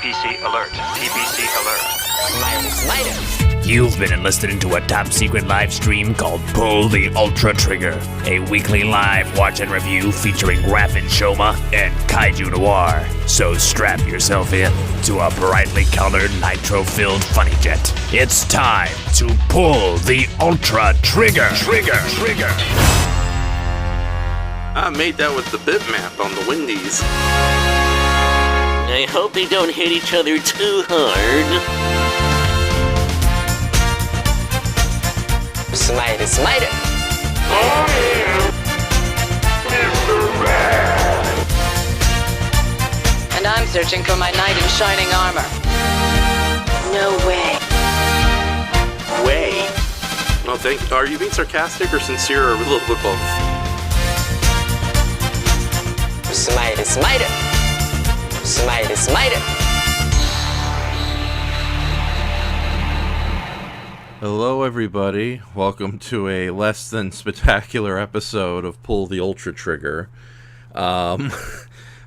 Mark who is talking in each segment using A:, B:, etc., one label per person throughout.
A: TPC alert. TPC alert.
B: Slider. You've been enlisted into a top secret live stream called Pull the Ultra Trigger, a weekly live watch and review featuring ENSHOHMA and Kaiju Noir. So strap yourself in to a brightly colored nitro-filled funny jet. It's time to pull the Ultra Trigger. Trigger.
C: I made that with the bitmap on the Wendy's.
D: I hope they don't hit each other too hard. Slider.
E: I am Mr. Red.
F: And I'm searching for my knight in shining armor.
D: No way.
C: No, thank you. Are you being sarcastic or sincere or a little bit both?
D: Slider.
G: Hello everybody, welcome to a less than spectacular episode of Pull the Ultra Trigger. Let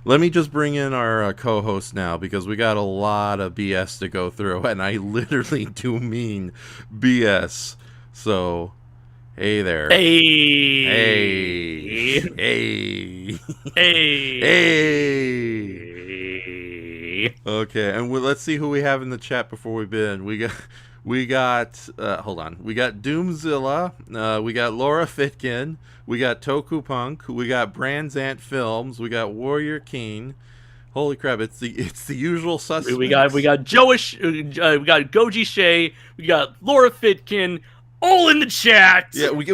G: me just bring in our co-host now, because we got a lot of BS to go through, and I literally do mean BS. So, hey there.
B: Hey.
G: Okay, and let's see who we have in the chat before we begin. We got Doomzilla, we got Laura Fitkin, we got Toku Punk, we got Brands Ant Films, we got Warrior Keen. Holy crap! It's the usual suspects.
H: We got Joish, we got Goji Shea, we got Laura Fitkin, all in the chat.
G: Yeah, we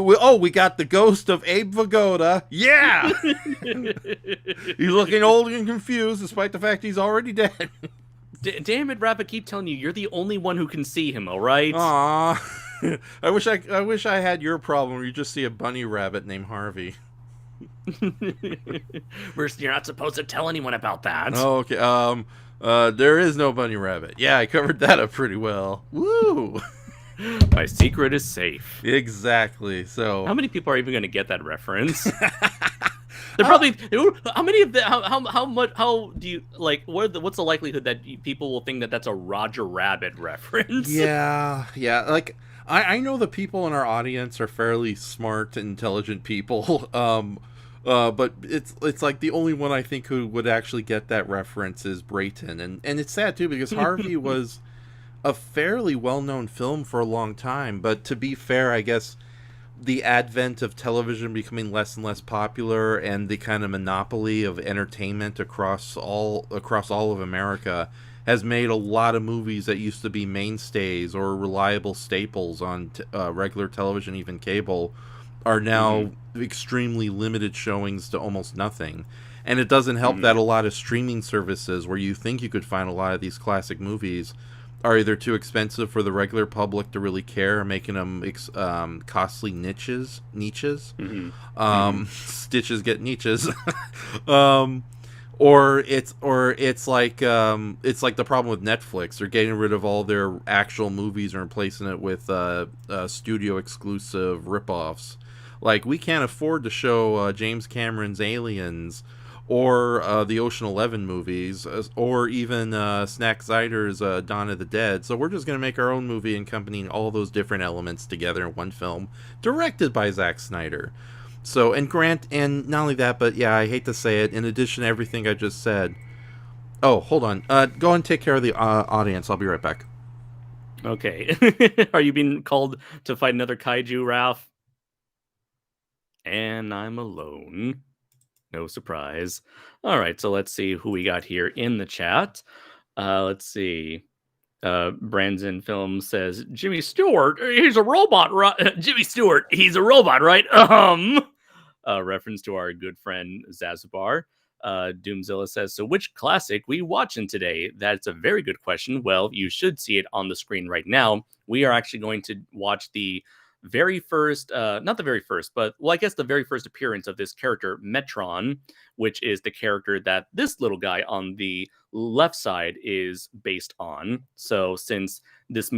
G: got the ghost of Abe Vigoda. Yeah, he's looking old and confused, despite the fact he's already dead.
H: Damn it, Rappa! Keep telling you, you're the only one who can see him. All right.
G: Aww. I wish I had your problem where you just see a bunny rabbit named Harvey.
H: You're not supposed to tell anyone about that.
G: Oh, okay. There is no bunny rabbit. Yeah, I covered that up pretty well. Woo!
H: My secret is safe.
G: Exactly. So,
H: how many people are even going to get that reference? They're probably. How many of the? How much? How do you like? What's the likelihood that people will think that that's a Roger Rabbit reference?
G: Yeah. Like, I know the people in our audience are fairly smart, intelligent people. But it's like the only one I think who would actually get that reference is Brayton, and it's sad too, because Harvey was a fairly well-known film for a long time. But to be fair, I guess the advent of television becoming less and less popular, and the kind of monopoly of entertainment across all of America has made a lot of movies that used to be mainstays or reliable staples on regular television, even cable, are now extremely limited showings to almost nothing. And it doesn't help that a lot of streaming services where you think you could find a lot of these classic movies are either too expensive for the regular public to really care, making them costly niches. Stitches get niches. Or it's like the problem with Netflix. They're getting rid of all their actual movies and replacing it with studio exclusive ripoffs. Like, we can't afford to show James Cameron's Aliens, or the Ocean 11 movies, or even Snack Zyder's Dawn of the Dead. So we're just going to make our own movie encompassing all those different elements together in one film, directed by Zack Snyder. So, and not only that, but yeah, I hate to say it, in addition to everything I just said... Oh, hold on. Go and take care of the audience. I'll be right back.
H: Okay. Are you being called to fight another kaiju, Ralph? And I'm alone. No surprise. All right, so let's see who we got here in the chat. Let's see. Brandon Film says, Jimmy Stewart, he's a robot, right? Jimmy Stewart, he's a robot, right? Reference to our good friend Zazubar. Doomzilla says, so which classic we watching today? That's a very good question. Well, you should see it on the screen right now. We are actually going to watch the very first, not the very first, but, well, I guess the very first appearance of this character, Metron, which is the character that this little guy on the left side is based on. So since this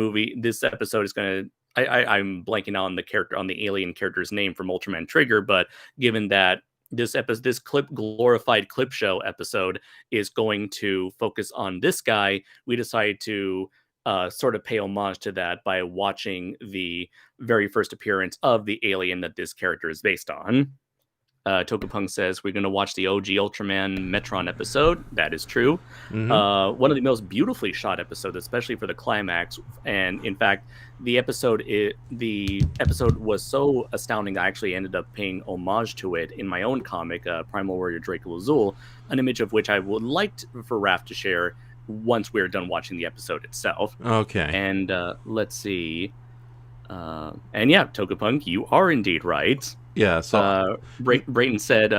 H: episode is going to, I'm blanking on the character, on the alien character's name from Ultraman Trigger, but given that this glorified clip show episode is going to focus on this guy. We decided to sort of pay homage to that by watching the very first appearance of the alien that this character is based on. Tokupunk says we're going to watch the OG Ultraman Metron episode. That is true. One of the most beautifully shot episodes, especially for the climax. And in fact, the episode was so astounding, I actually ended up paying homage to it in my own comic, Primal Warrior Draco Azul, an image of which I would like for Raph to share once we're done watching the episode itself.
G: Okay.
H: And let's see. And yeah, Tokupunk, you are indeed right.
G: Yeah, so
H: Brayton said,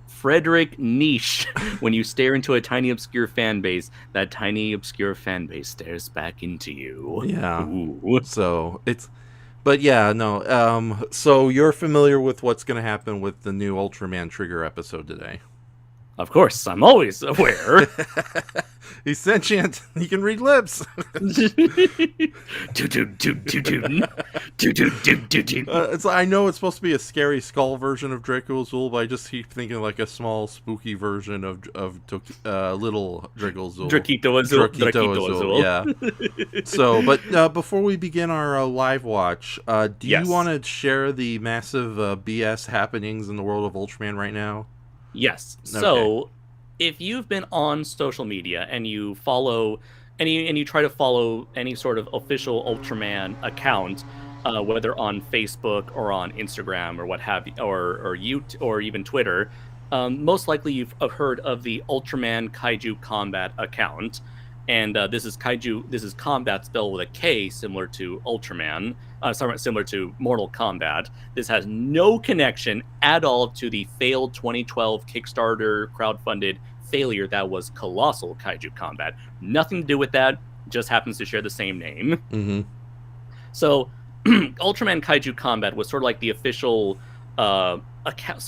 H: Frederick Niche, when you stare into a tiny obscure fan base, that tiny obscure fan base stares back into you.
G: Yeah.
H: Ooh.
G: So so you're familiar with what's going to happen with the new Ultraman Trigger episode today?
H: Of course, I'm always aware.
G: He's sentient. He can read lips. I know it's supposed to be a scary skull version of Draco Azul, but I just keep thinking like a small, spooky version of little Draco Azul.
H: Draquito Azul.
G: Yeah. So, but before we begin our live watch, do you want to share the massive BS happenings in the world of Ultraman right now?
H: Yes.
G: Okay.
H: So, if you've been on social media and you follow, and you try to follow any sort of official Ultraman account, whether on Facebook or on Instagram or what have you, or YouTube or even Twitter, most likely you've heard of the Ultraman Kaiju Combat account. And this is Kaiju. This is combat spelled with a K, similar to Ultraman. Similar to Mortal Kombat. This has no connection at all to the failed 2012 Kickstarter crowdfunded failure that was Colossal Kaiju Combat. Nothing to do with that. Just happens to share the same name.
G: Mm-hmm.
H: So, Ultraman Kaiju Combat was sort of like the official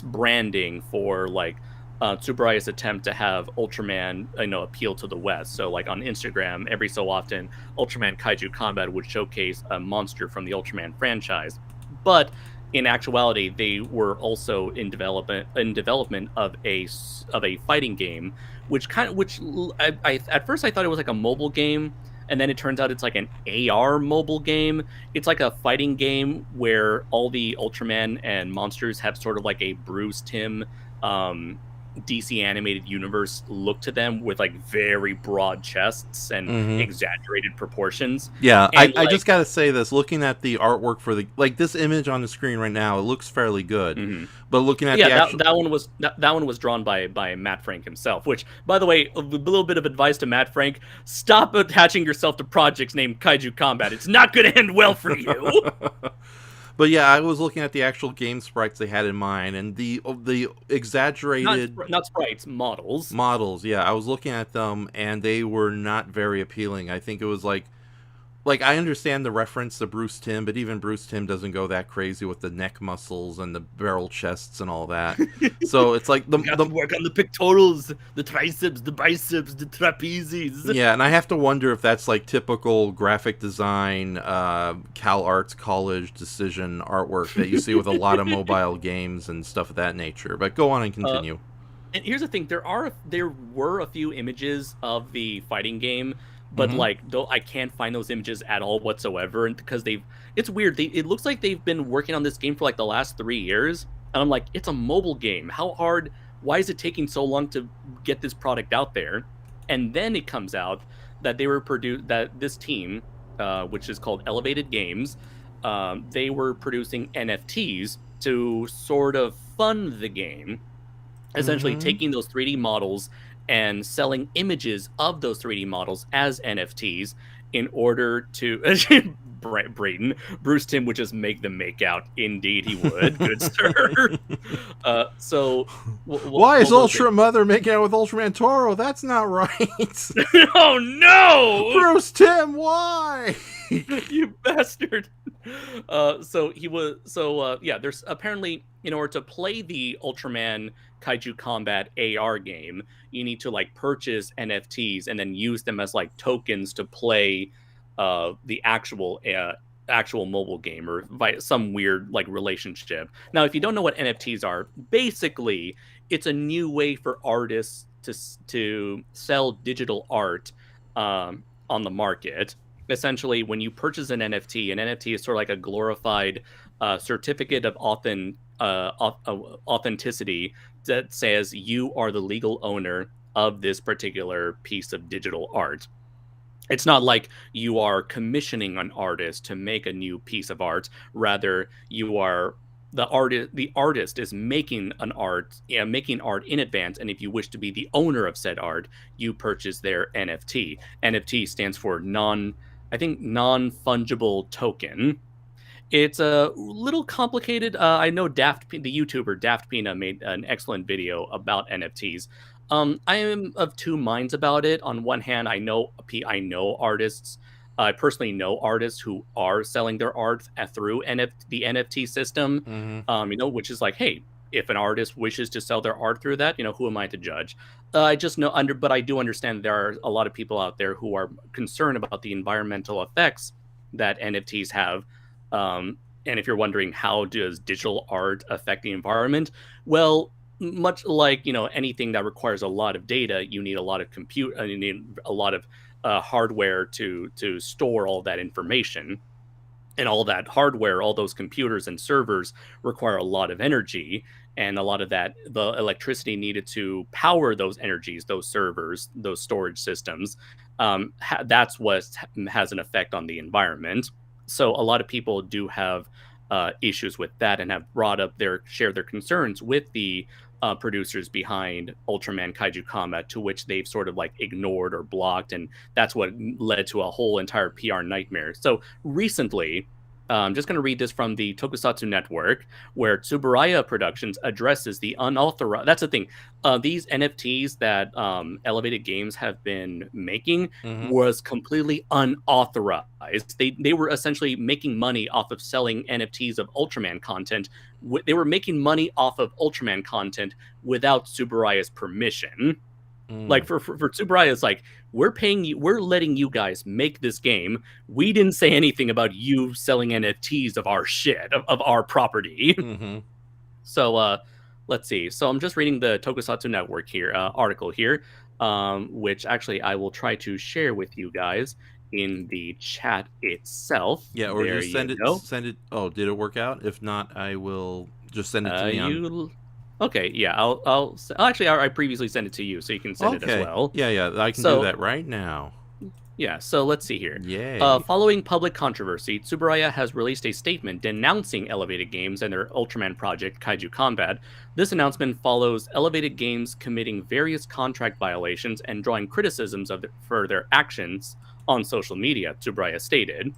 H: branding for like. Tsuburai's attempt to have Ultraman, appeal to the West. So, like on Instagram, every so often, Ultraman Kaiju Combat would showcase a monster from the Ultraman franchise. But in actuality, they were also in development of a fighting game, which I at first I thought it was like a mobile game, and then it turns out it's like an AR mobile game. It's like a fighting game where all the Ultraman and monsters have sort of like a Bruce Timm DC animated universe look to them, with like very broad chests and exaggerated proportions.
G: Yeah, I just gotta say this, looking at the artwork for this image on the screen right now, it looks fairly good. But looking at
H: that one was drawn by Matt Frank himself, which, by the way, a little bit of advice to Matt Frank: stop attaching yourself to projects named Kaiju Combat. It's not going to end well for you.
G: But yeah, I was looking at the actual game sprites they had in mind, and the exaggerated
H: not sprites, models.
G: Models, yeah. I was looking at them, and they were not very appealing. I think it was like I understand the reference to Bruce Timm, but even Bruce Timm doesn't go that crazy with the neck muscles and the barrel chests and all that. So it's like the
H: work on the pectorals, the triceps, the biceps, the trapezes.
G: Yeah, and I have to wonder if that's like typical graphic design, Cal Arts college decision artwork that you see with a lot of mobile games and stuff of that nature. But go on and continue.
H: And here's the thing: there were a few images of the fighting game. But I can't find those images at all whatsoever, and because it's weird. It looks like they've been working on this game for like the last 3 years, and I'm like, it's a mobile game. How hard? Why is it taking so long to get this product out there? And then it comes out that that this team, which is called Elevated Games, they were producing NFTs to sort of fund the game, essentially taking those 3D models and selling images of those 3D models as NFTs in order to... Brayton, Bruce Timm would just make them make out. Indeed he would, good sir.
G: Why is Ultra Mother making out with Ultraman Toro? That's not right.
H: Oh no!
G: Bruce Timm, why?
H: You bastard. There's apparently, in order to play the Ultraman Kaiju Combat AR game, you need to like purchase NFTs and then use them as like tokens to play the actual actual mobile game or some weird like relationship. Now, if you don't know what NFTs are, basically it's a new way for artists to sell digital art on the market. Essentially, when you purchase an NFT is sort of like a glorified certificate of authenticity that says you are the legal owner of this particular piece of digital art. It's not like you are commissioning an artist to make a new piece of art. Rather, you are the artist. The artist is making making art in advance. And if you wish to be the owner of said art, you purchase their NFT. NFT stands for non-fungible token. It's a little complicated. I know the YouTuber Daft Pina made an excellent video about NFTs. I am of two minds about it. On one hand, I know artists. I personally know artists who are selling their art through the NFT system. Which is like, hey, if an artist wishes to sell their art through that, who am I to judge? I just know but I do understand there are a lot of people out there who are concerned about the environmental effects that NFTs have. And if you're wondering how does digital art affect the environment, well, much like anything that requires a lot of data, you need a lot of you need a lot of hardware to store all that information. And all that hardware, all those computers and servers require a lot of energy, and a lot of that, the electricity needed to power those energies, those servers, those storage systems, that's what has an effect on the environment. So a lot of people do have issues with that and have shared their concerns with the producers behind Ultraman Kaiju Combat, to which they've sort of like ignored or blocked, and that's what led to a whole entire PR nightmare. So recently, I'm just going to read this from the Tokusatsu Network, where Tsuburaya Productions addresses the unauthorized. That's the thing. These NFTs that Elevated Games have been making was completely unauthorized. They were essentially making money off of selling NFTs of Ultraman content. They were making money off of Ultraman content without Tsuburaya's permission. Like for Tsuburaya, it's like, we're paying you, we're letting you guys make this game. We didn't say anything about you selling NFTs of our shit, of our property. So let's see. So I'm just reading the Tokusatsu Network here article here, which actually I will try to share with you guys in the chat itself.
G: Yeah, or
H: there
G: just send it. Send it. Oh, did it work out? If not, I will just send it to me.
H: Okay, yeah, I'll actually I previously sent it to you, so you can send it as well.
G: Yeah, I can do that right now.
H: Yeah, so let's see here.
G: Yay.
H: Following public controversy, Tsuburaya has released a statement denouncing Elevated Games and their Ultraman project, Kaiju Combat. This announcement follows Elevated Games committing various contract violations and drawing criticisms for their actions on social media, Tsuburaya stated.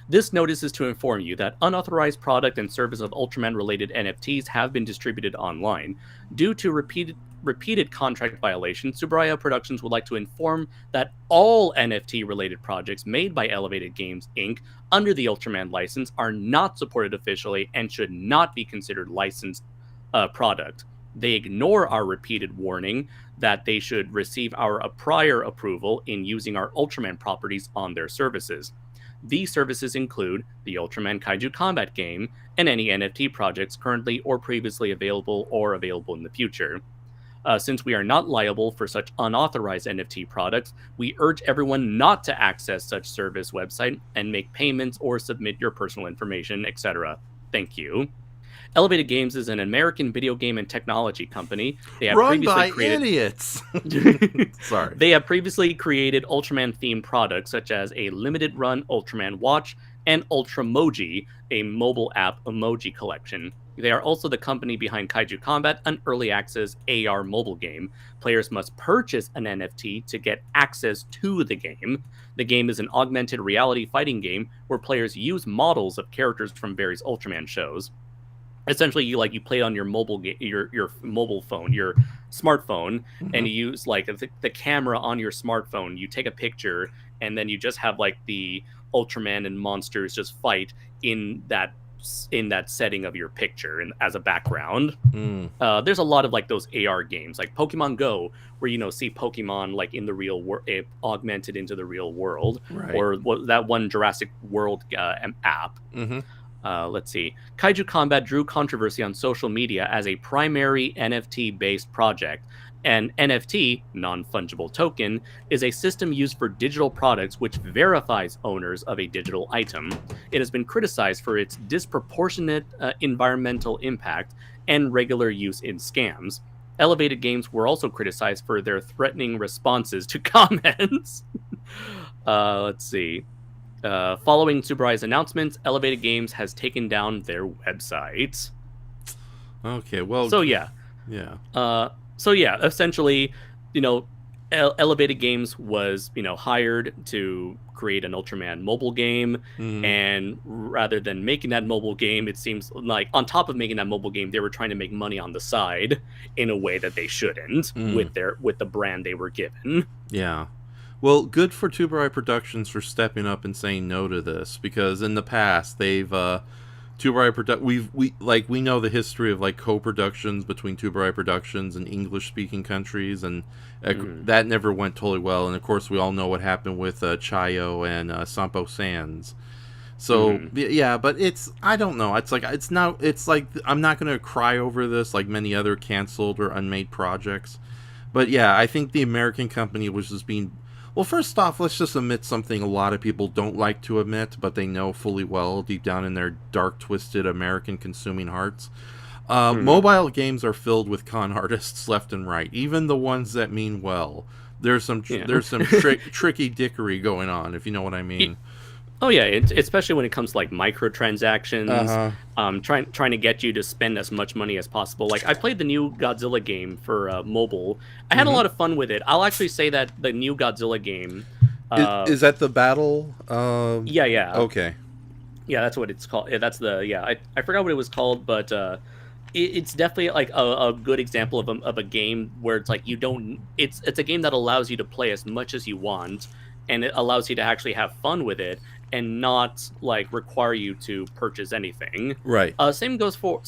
H: This notice is to inform you that unauthorized product and service of Ultraman-related NFTs have been distributed online. Due to repeated contract violations, Tsuburaya Productions would like to inform that all NFT-related projects made by Elevated Games, Inc. under the Ultraman license are not supported officially and should not be considered licensed product. They ignore our repeated warning that they should receive our prior approval in using our Ultraman properties on their services. These services include the Ultraman Kaiju Combat game and any NFT projects currently or previously available or available in the future. Since we are not liable for such unauthorized NFT products, we urge everyone not to access such service website and make payments or submit your personal information, etc. Thank you. Elevated Games is an American video game and technology company. They have
G: Run by idiots. Sorry.
H: They have previously created Ultraman-themed products such as a limited-run Ultraman watch and Ultramoji, a mobile app emoji collection. They are also the company behind Kaiju Combat, an early access AR mobile game. Players must purchase an NFT to get access to the game. The game is an augmented reality fighting game where players use models of characters from various Ultraman shows. Essentially, you play on your mobile your mobile phone, your smartphone, and you use the camera on your smartphone. You take a picture, and then you just have the Ultraman and monsters just fight in that in that setting of your picture and as a background.
G: Mm.
H: There's a lot of like those AR games, like Pokemon Go, where see Pokemon like in the real world, augmented into the real world,
G: Right.
H: or that one Jurassic World app.
G: Mm-hmm.
H: Let's see. Kaiju Combat drew controversy on social media as a primary NFT-based project. An NFT, non-fungible token, is a system used for digital products which verifies owners of a digital item. It has been criticized for its disproportionate environmental impact and regular use in scams. Elevated Games were also criticized for their threatening responses to comments. Let's see. Following Super Eye's announcements, Elevated Games has taken down their website.
G: Okay, well...
H: So, yeah.
G: Yeah.
H: Essentially, Elevated Games was, hired to create an Ultraman mobile game, and rather than making that mobile game, it seems like on top of making that mobile game, they were trying to make money on the side in a way that they shouldn't with the brand they were given.
G: Yeah. Well, good for Tuber Eye Productions for stepping up and saying no to this, because in the past they've Tuber Eye we know the history of like co-productions between Tuber Eye Productions and English-speaking countries, and that never went totally well. And of course, we all know what happened with Chayo and Sampo Sands. So yeah, but I don't know. It's like I'm not gonna cry over this like many other canceled or unmade projects. But yeah, I think the American company was just being... Well, first off, let's just admit something a lot of people don't like to admit, but they know fully well deep down in their dark, twisted American consuming hearts. Mobile games are filled with con artists left and right, even the ones that mean well. There's some tricky dickery going on, if you know what I mean.
H: Oh yeah, especially when it comes to like microtransactions, trying to get you to spend as much money as possible. Like I played the new Godzilla game for mobile. I had a lot of fun with it. I'll actually say that the new Godzilla game
G: is that the battle?
H: Yeah.
G: Okay.
H: Yeah, that's what it's called. That's I forgot what it was called, but it's definitely like a good example of a game where it's like it's a game that allows you to play as much as you want, and it allows you to actually have fun with it and not like require you to purchase anything.
G: Right.
H: Same goes for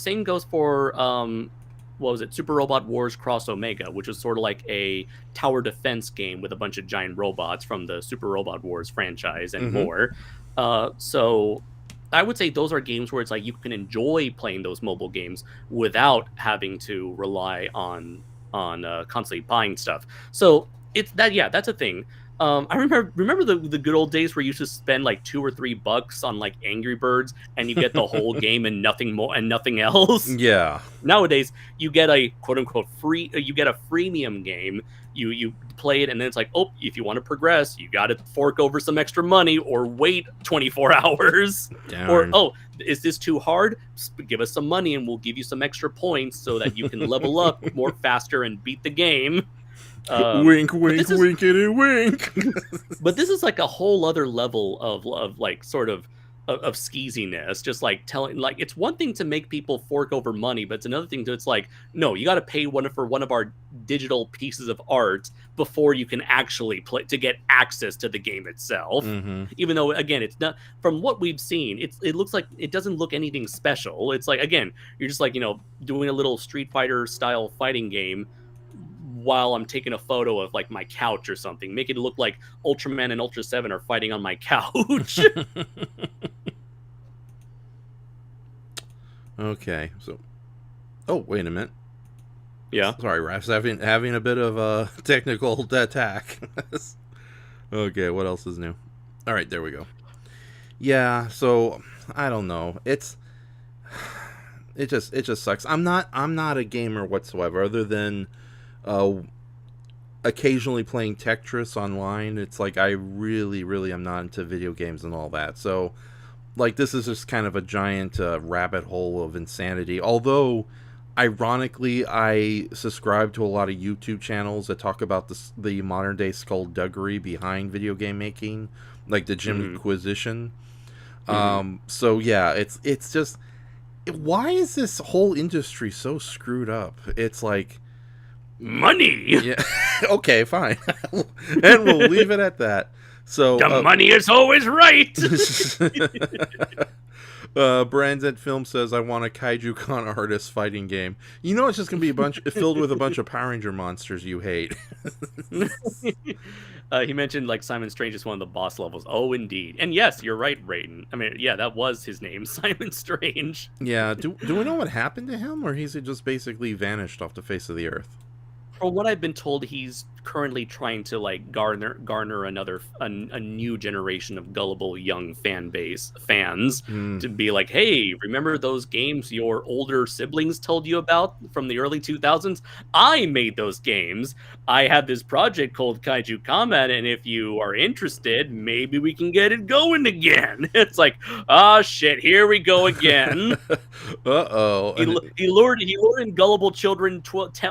H: what was it? Super Robot Wars Cross Omega, which was sort of like a tower defense game with a bunch of giant robots from the Super Robot Wars franchise and more. So I would say those are games where it's like you can enjoy playing those mobile games without having to rely on constantly buying stuff. So it's that, yeah, that's a thing. I remember the good old days where you used to spend like $2 or $3 on like Angry Birds and you get the whole game and nothing more and nothing else.
G: Yeah.
H: Nowadays you get a quote unquote free, you get a freemium game. You play it and then it's like, oh, if you want to progress, you got to fork over some extra money or wait 24 hours.
G: Darn.
H: Or, oh, is this too hard? Give us some money and we'll give you some extra points so that you can level up more faster and beat the game.
G: Wink, wink, winkety wink.
H: But this is like a whole other level of like sort of skeeziness. Just like telling, like, it's one thing to make people fork over money, but it's another thing to, it's like, no, you got to pay for one of our digital pieces of art before you can actually play to get access to the game itself. Even though, again, it's not, from what we've seen, it looks like it doesn't look anything special. It's like, again, you're just like, doing a little Street Fighter style fighting game while I'm taking a photo of like my couch or something, make it look like Ultraman and Ultraseven are fighting on my couch.
G: Okay, so, oh, wait a minute.
H: Yeah.
G: Sorry, Raph's having a bit of a technical attack. Okay, what else is new? All right, there we go. Yeah, so I don't know. It just sucks. I'm not a gamer whatsoever, other than occasionally playing Tetris online. It's like I really am not into video games and all that. So like this is just kind of a giant rabbit hole of insanity. Although ironically, I subscribe to a lot of YouTube channels that talk about the modern day skullduggery behind video game making, like the Jim Inquisition. So yeah, it's just, why is this whole industry so screwed up? It's like,
H: money.
G: Yeah. Okay, fine. And we'll leave it at that. So
H: The money is always right.
G: Brandon Film says, I want a Kaiju Con artist fighting game. You know, it's just going to be filled with a bunch of Power Ranger monsters you hate.
H: He mentioned like Simon Strange is one of the boss levels. Oh, indeed. And yes, you're right, Brayden. I mean, yeah, that was his name, Simon Strange.
G: Yeah. Do we know what happened to him, or he's just basically vanished off the face of the earth?
H: From what I've been told, he's currently trying to like garner a new generation of gullible young fans to be like, hey, remember those games your older siblings told you about from the early 2000s? I made those games. I have this project called Kaiju Combat, and if you are interested, maybe we can get it going again. It's like, ah, shit, here we go again.
G: Uh-oh.
H: He lured in gullible children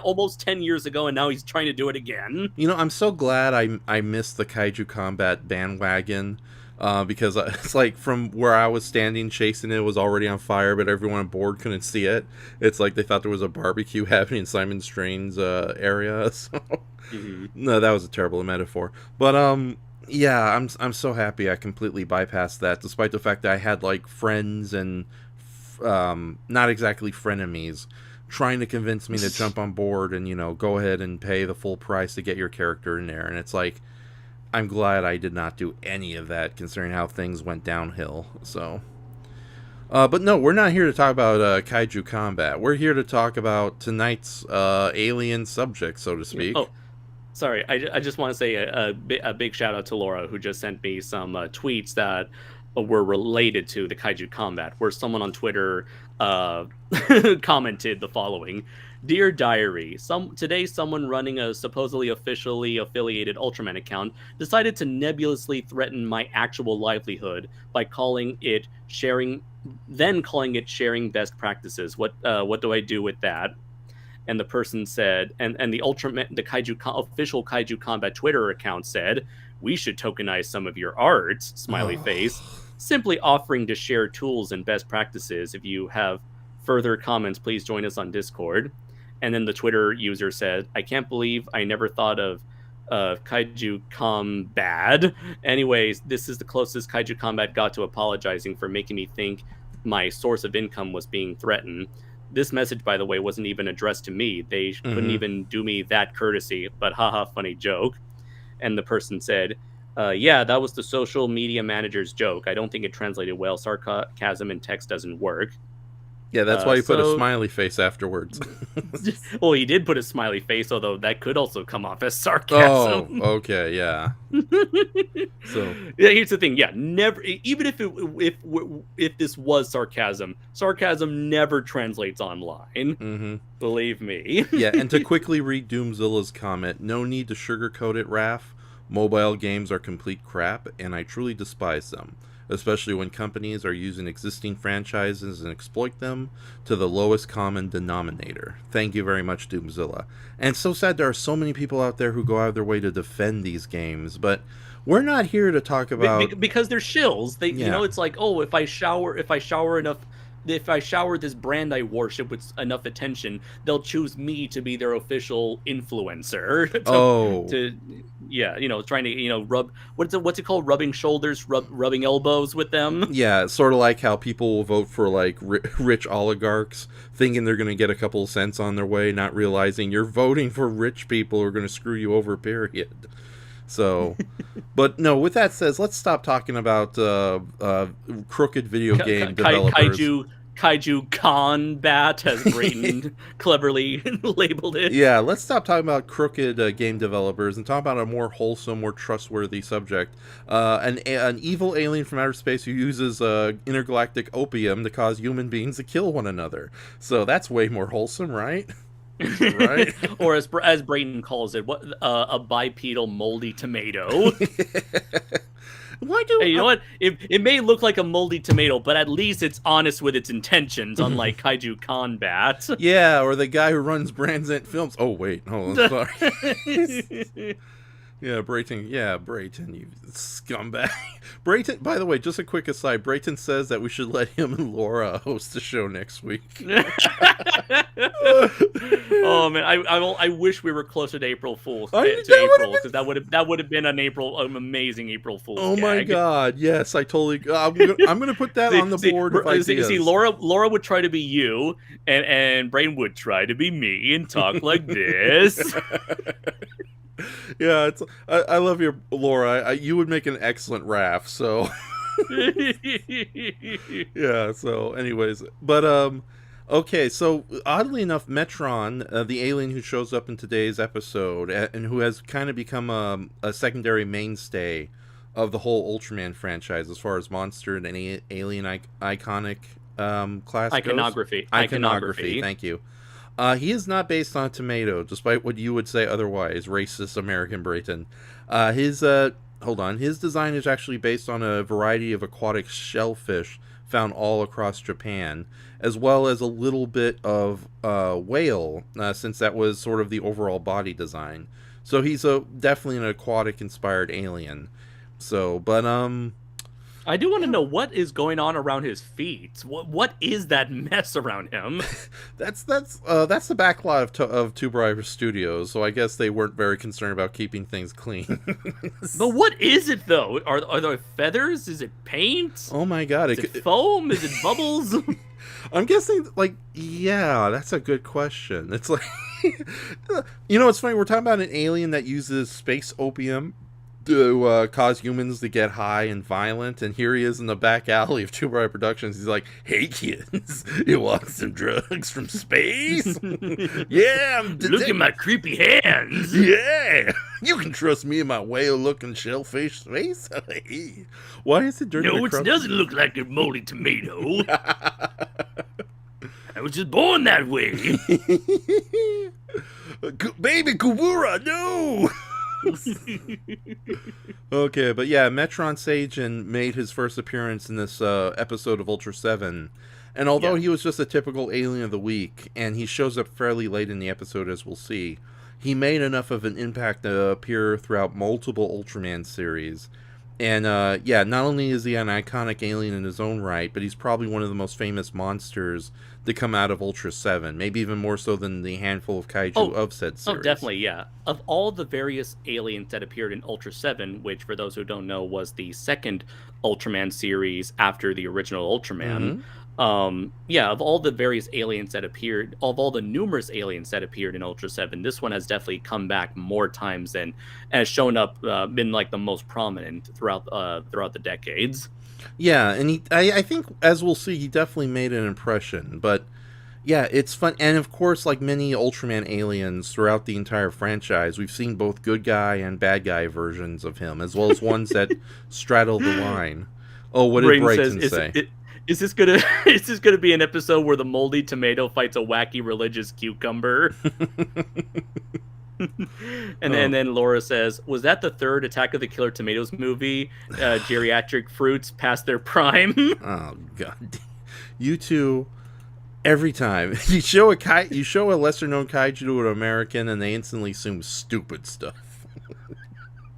H: almost 10 years ago, and now he's trying to do it again.
G: You know, I'm so glad I missed the Kaiju Combat bandwagon, because it's like from where I was standing chasing it was already on fire, but everyone on board couldn't see it. It's like they thought there was a barbecue happening in Simon Strange's area. So no, that was a terrible metaphor. But yeah, I'm so happy I completely bypassed that, despite the fact that I had like friends and not exactly frenemies trying to convince me to jump on board and, you know, go ahead and pay the full price to get your character in there. And it's like, I'm glad I did not do any of that, considering how things went downhill. So, but no, we're not here to talk about Kaiju Combat. We're here to talk about tonight's alien subject, so to speak.
H: Oh, sorry. I just want to say a big shout out to Laura, who just sent me some tweets that were related to the Kaiju Combat, where someone on Twitter commented the following: Dear Diary, today someone running a supposedly officially affiliated Ultraman account decided to nebulously threaten my actual livelihood by calling it sharing best practices. What do I do with that? And the person said, and the Ultraman, the official Kaiju Combat Twitter account said, we should tokenize some of your art, smiley face. Simply offering to share tools and best practices. If you have further comments, please join us on Discord. And then the Twitter user said, I can't believe I never thought of Kaiju Combat. Anyways, this is the closest Kaiju Combat got to apologizing for making me think my source of income was being threatened. This message, by the way, wasn't even addressed to me. They couldn't even do me that courtesy, but haha, funny joke. And the person said, yeah, that was the social media manager's joke. I don't think it translated well. Sarcasm in text doesn't work.
G: Yeah, that's why you put a smiley face afterwards.
H: Well, he did put a smiley face, although that could also come off as sarcasm.
G: Oh, okay, yeah. So
H: yeah, here's the thing. Yeah, never. Even if this was sarcasm never translates online.
G: Mm-hmm.
H: Believe me.
G: Yeah, and to quickly read Doomzilla's comment, no need to sugarcoat it, Raph. Mobile games are complete crap, and I truly despise them, especially when companies are using existing franchises and exploit them to the lowest common denominator. Thank you very much, Doomzilla. And it's so sad there are so many people out there who go out of their way to defend these games, but we're not here to talk about...
H: Because they're shills. You know, it's like, oh, if I shower this brand I worship with enough attention, they'll choose me to be their official influencer. Yeah, you know, trying to, you know, rub, what's it called? Rubbing shoulders, rubbing elbows with them.
G: Yeah, sort of like how people will vote for, like, rich oligarchs, thinking they're going to get a couple of cents on their way, not realizing you're voting for rich people who are going to screw you over, period. So, but no, with that said, let's stop talking about crooked video game developers.
H: Kaiju Combat, as Brayden cleverly labeled it.
G: Yeah, let's stop talking about crooked game developers and talk about a more wholesome, more trustworthy subject. An evil alien from outer space who uses intergalactic opium to cause human beings to kill one another. So that's way more wholesome, right? Right?
H: Or as Brayden calls it, a bipedal moldy tomato. Hey, you know what? It may look like a moldy tomato, but at least it's honest with its intentions, unlike Kaiju Combat.
G: Yeah, or the guy who runs Brandzen Films. Oh, wait. Oh, I'm sorry. Yeah, Brayton. Yeah, Brayton, you scumbag. Brayton, by the way, just a quick aside. Brayton says that we should let him and Laura host the show next week.
H: Oh man, I wish we were closer to April Fool's
G: I-
H: to
G: that would've
H: April, because that would have been an amazing April Fool's.
G: Oh my
H: gag.
G: god, yes, I totally. I'm gonna put that on the board of ideas.
H: See, Laura would try to be you, and Brain would try to be me and talk like this.
G: Yeah, I love your Laura. You would make an excellent Raph. So yeah. So, anyways, but okay. So oddly enough, Metron, the alien who shows up in today's episode and who has kind of become a secondary mainstay of the whole Ultraman franchise as far as monster and alien iconic class
H: Iconography.
G: goes. Iconography. Thank you. He is not based on a tomato, despite what you would say otherwise, racist American Brayton. His design is actually based on a variety of aquatic shellfish found all across Japan, as well as a little bit of whale, since that was sort of the overall body design. So he's definitely an aquatic-inspired alien. So, but
H: I do want to know what is going on around his feet. What is that mess around him?
G: that's the backlot of Two Briar Studios. So I guess they weren't very concerned about keeping things clean.
H: But what is it though? Are there feathers? Is it paint?
G: Oh my god!
H: Is it foam? Is it bubbles?
G: I'm guessing, yeah, that's a good question. It's like, it's funny. We're talking about an alien that uses space opium to cause humans to get high and violent, and here he is in the back alley of Two Bright Productions. He's like, "Hey kids, you want some drugs from space? Yeah,
H: Look at my creepy hands.
G: Yeah, you can trust me in my whale-looking shellfish face." Why is it dirty?
H: No, it doesn't look like a moldy tomato. I was just born that way.
G: Baby Kubura, no. Okay, but yeah, Metron Sagen made his first appearance in this episode of Ultraseven, and although he was just a typical alien of the week, and he shows up fairly late in the episode, as we'll see, he made enough of an impact to appear throughout multiple Ultraman series. And not only is he an iconic alien in his own right, but he's probably one of the most famous monsters to come out of Ultra 7, maybe even more so than the handful of kaiju of said series.
H: Oh, definitely, yeah. Of all the various aliens that appeared in Ultra 7, which, for those who don't know, was the second Ultraman series after the original Ultraman, of all the various aliens that appeared, of all the numerous aliens that appeared in Ultra 7, this one has definitely come back more times and has shown up, been like the most prominent throughout the decades.
G: Yeah, and I think, as we'll see, he definitely made an impression. But yeah, it's fun. And of course, like many Ultraman aliens throughout the entire franchise, we've seen both good guy and bad guy versions of him, as well as ones that straddle the line. Oh, what did Brayton say?
H: Is this gonna be an episode where the moldy tomato fights a wacky religious cucumber? And then Laura says, "Was that the third Attack of the Killer Tomatoes movie? Geriatric fruits past their prime."
G: Oh god, you two! Every time you show a lesser known kaiju to an American, and they instantly assume stupid stuff.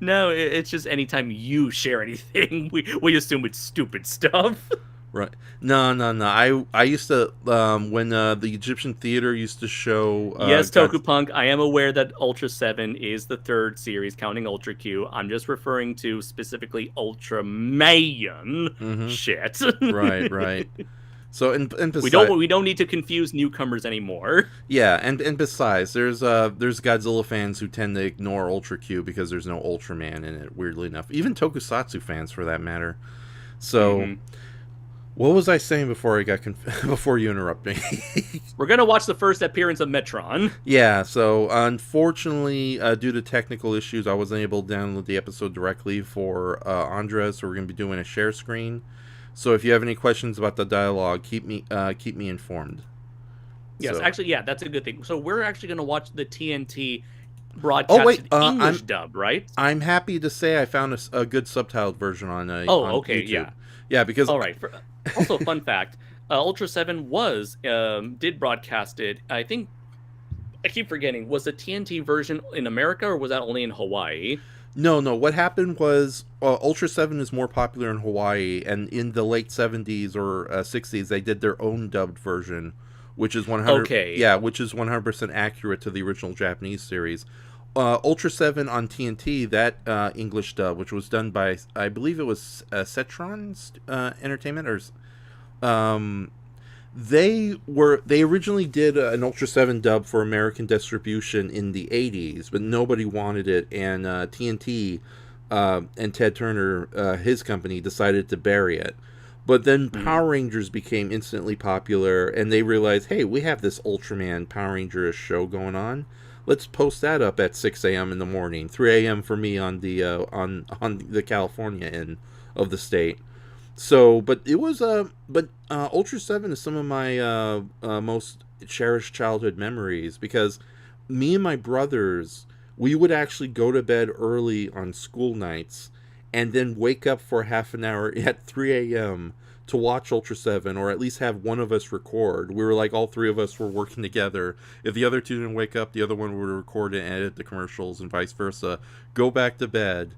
H: No, it's just anytime you share anything, we assume it's stupid stuff.
G: Right. No. I used to, when the Egyptian theater used to show...
H: yes, Tokupunk, I am aware that Ultra 7 is the third series, counting Ultra Q. I'm just referring to specifically Ultraman shit.
G: Right. So, and besides...
H: We don't need to confuse newcomers anymore.
G: Yeah, and besides, there's Godzilla fans who tend to ignore Ultra Q because there's no Ultraman in it, weirdly enough. Even Tokusatsu fans, for that matter. So... What was I saying before before you interrupted me?
H: We're gonna watch the first appearance of Metron.
G: Yeah, so unfortunately, due to technical issues, I wasn't able to download the episode directly for Andres, so we're gonna be doing a share screen. So if you have any questions about the dialogue, keep me informed.
H: Yes,
G: so.
H: Actually, yeah, that's a good thing. So we're actually gonna watch the TNT broadcasted English dub, right?
G: I'm happy to say I found a good subtitled version on on YouTube. Yeah, because...
H: All right. Also, fun fact, Ultra 7 did broadcast it, I think, I keep forgetting, was the TNT version in America or was that only in Hawaii?
G: No. What happened was Ultraseven is more popular in Hawaii, and in the late 70s or 60s, they did their own dubbed version, which is 100.
H: Okay.
G: Yeah, which is 100% accurate to the original Japanese series. Ultraseven on TNT, that English dub, which was done by, I believe it was Metron Entertainment, or they originally did an Ultraseven dub for American distribution in the 80s, but nobody wanted it, and TNT and Ted Turner, his company, decided to bury it. But then Power Rangers became instantly popular, and they realized, hey, we have this Ultraman Power Rangers show going on. Let's post that up at 6 a.m. in the morning, 3 a.m. for me on the on the California end of the state. So, but it was Ultraseven is some of my most cherished childhood memories, because me and my brothers, we would actually go to bed early on school nights and then wake up for half an hour at 3 a.m. to watch Ultraseven, or at least have one of us record. We were like, all three of us were working together. If the other two didn't wake up, the other one would record and edit the commercials, and vice versa. Go back to bed,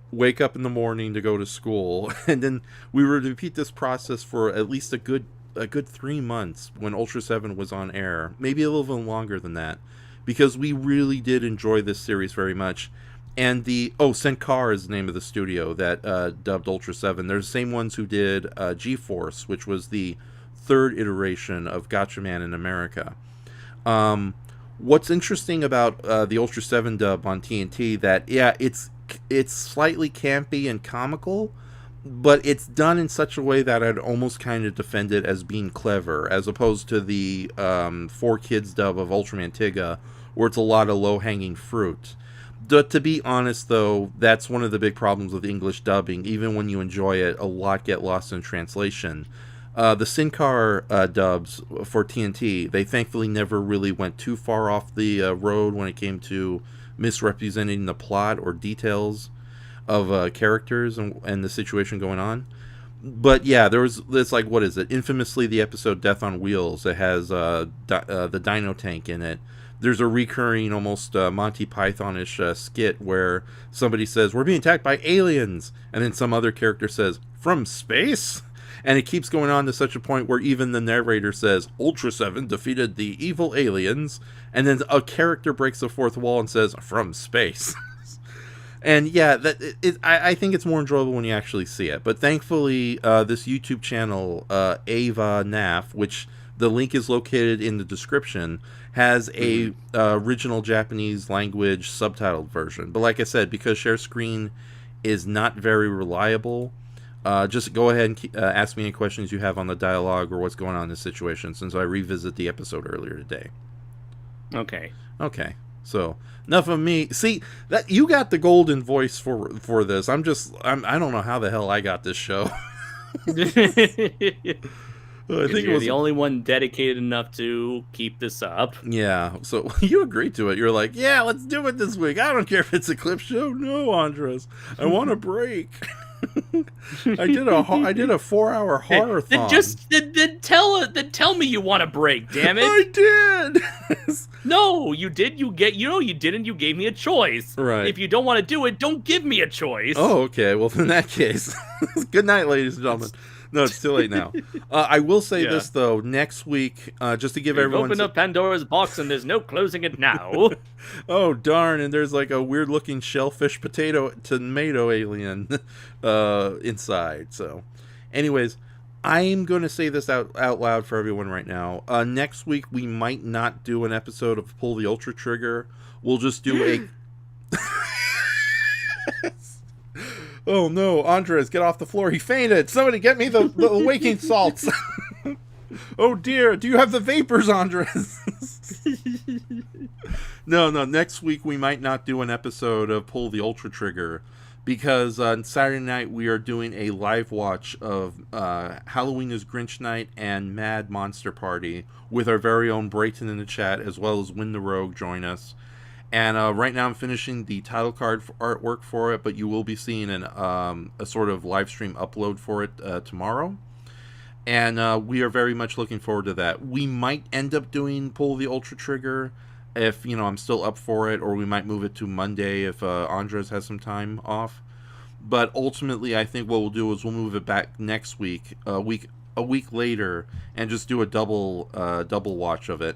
G: wake up in the morning to go to school, and then we would repeat this process for at least a good 3 months when Ultraseven was on air. Maybe a little bit longer than that, because we really did enjoy this series very much. And Senkar is the name of the studio that dubbed Ultraseven. They're the same ones who did G-Force, which was the third iteration of Gatchaman in America. What's interesting about the Ultraseven dub on TNT, that, yeah, it's slightly campy and comical, but it's done in such a way that I'd almost kind of defend it as being clever, as opposed to the 4Kids dub of Ultraman Trigger, where it's a lot of low-hanging fruit. To be honest, though, that's one of the big problems with English dubbing. Even when you enjoy it, a lot get lost in translation. The Sinkar dubs for TNT, they thankfully never really went too far off the road when it came to misrepresenting the plot or details of characters and the situation going on. But yeah, there's like, what is it? Infamously, the episode Death on Wheels. It has the Dino Tank in it. There's a recurring, almost Monty Python-ish skit where somebody says, "We're being attacked by aliens," and then some other character says, "From space?" And it keeps going on to such a point where even the narrator says, "Ultraseven defeated the evil aliens," and then a character breaks the fourth wall and says, "From space." And yeah, I think it's more enjoyable when you actually see it. But thankfully, this YouTube channel, Ava Naf, which the link is located in the description, has a original Japanese language subtitled version. But like I said, because share screen is not very reliable, just go ahead and ask me any questions you have on the dialogue or what's going on in this situation, since I revisit the episode earlier today.
H: Okay.
G: So enough of me. See, that you got the golden voice for this. I don't know how the hell I got this show. I think
H: you're the only one dedicated enough to keep this up.
G: Yeah, so you agreed to it. You're like, yeah, let's do it this week. I don't care if it's a clip show. No, Andres, I want a break. I did a 4-hour horror-thon.
H: Then tell me you want a break. Damn it!
G: I did.
H: No, you did. You didn't. You gave me a choice.
G: Right.
H: If you don't want to do it, don't give me a choice.
G: Oh, okay. Well, in that case, good night, ladies and gentlemen. No, it's too late now. I will say this, though. Next week, just to give everyone...
H: Open up Pandora's box and there's no closing it now.
G: Oh, darn. And there's like a weird-looking shellfish tomato alien inside. So, anyways, I'm going to say this out loud for everyone right now. Next week, we might not do an episode of Pull the Ultra Trigger. We'll just do a... Oh no, Andres, get off the floor. He fainted. Somebody get me the waking salts. Oh dear, do you have the vapors, Andres? No, next week we might not do an episode of Pull the Ultra Trigger, because on Saturday night we are doing a live watch of Halloween is Grinch Night and Mad Monster Party with our very own Brayton in the chat, as well as Win the Rogue join us. And right now I'm finishing the title card artwork for it, but you will be seeing a sort of live stream upload for it tomorrow. And we are very much looking forward to that. We might end up doing Pull the Ultra Trigger if I'm still up for it, or we might move it to Monday if Andres has some time off. But ultimately, I think what we'll do is we'll move it back next week, a week later, and just do a double watch of it.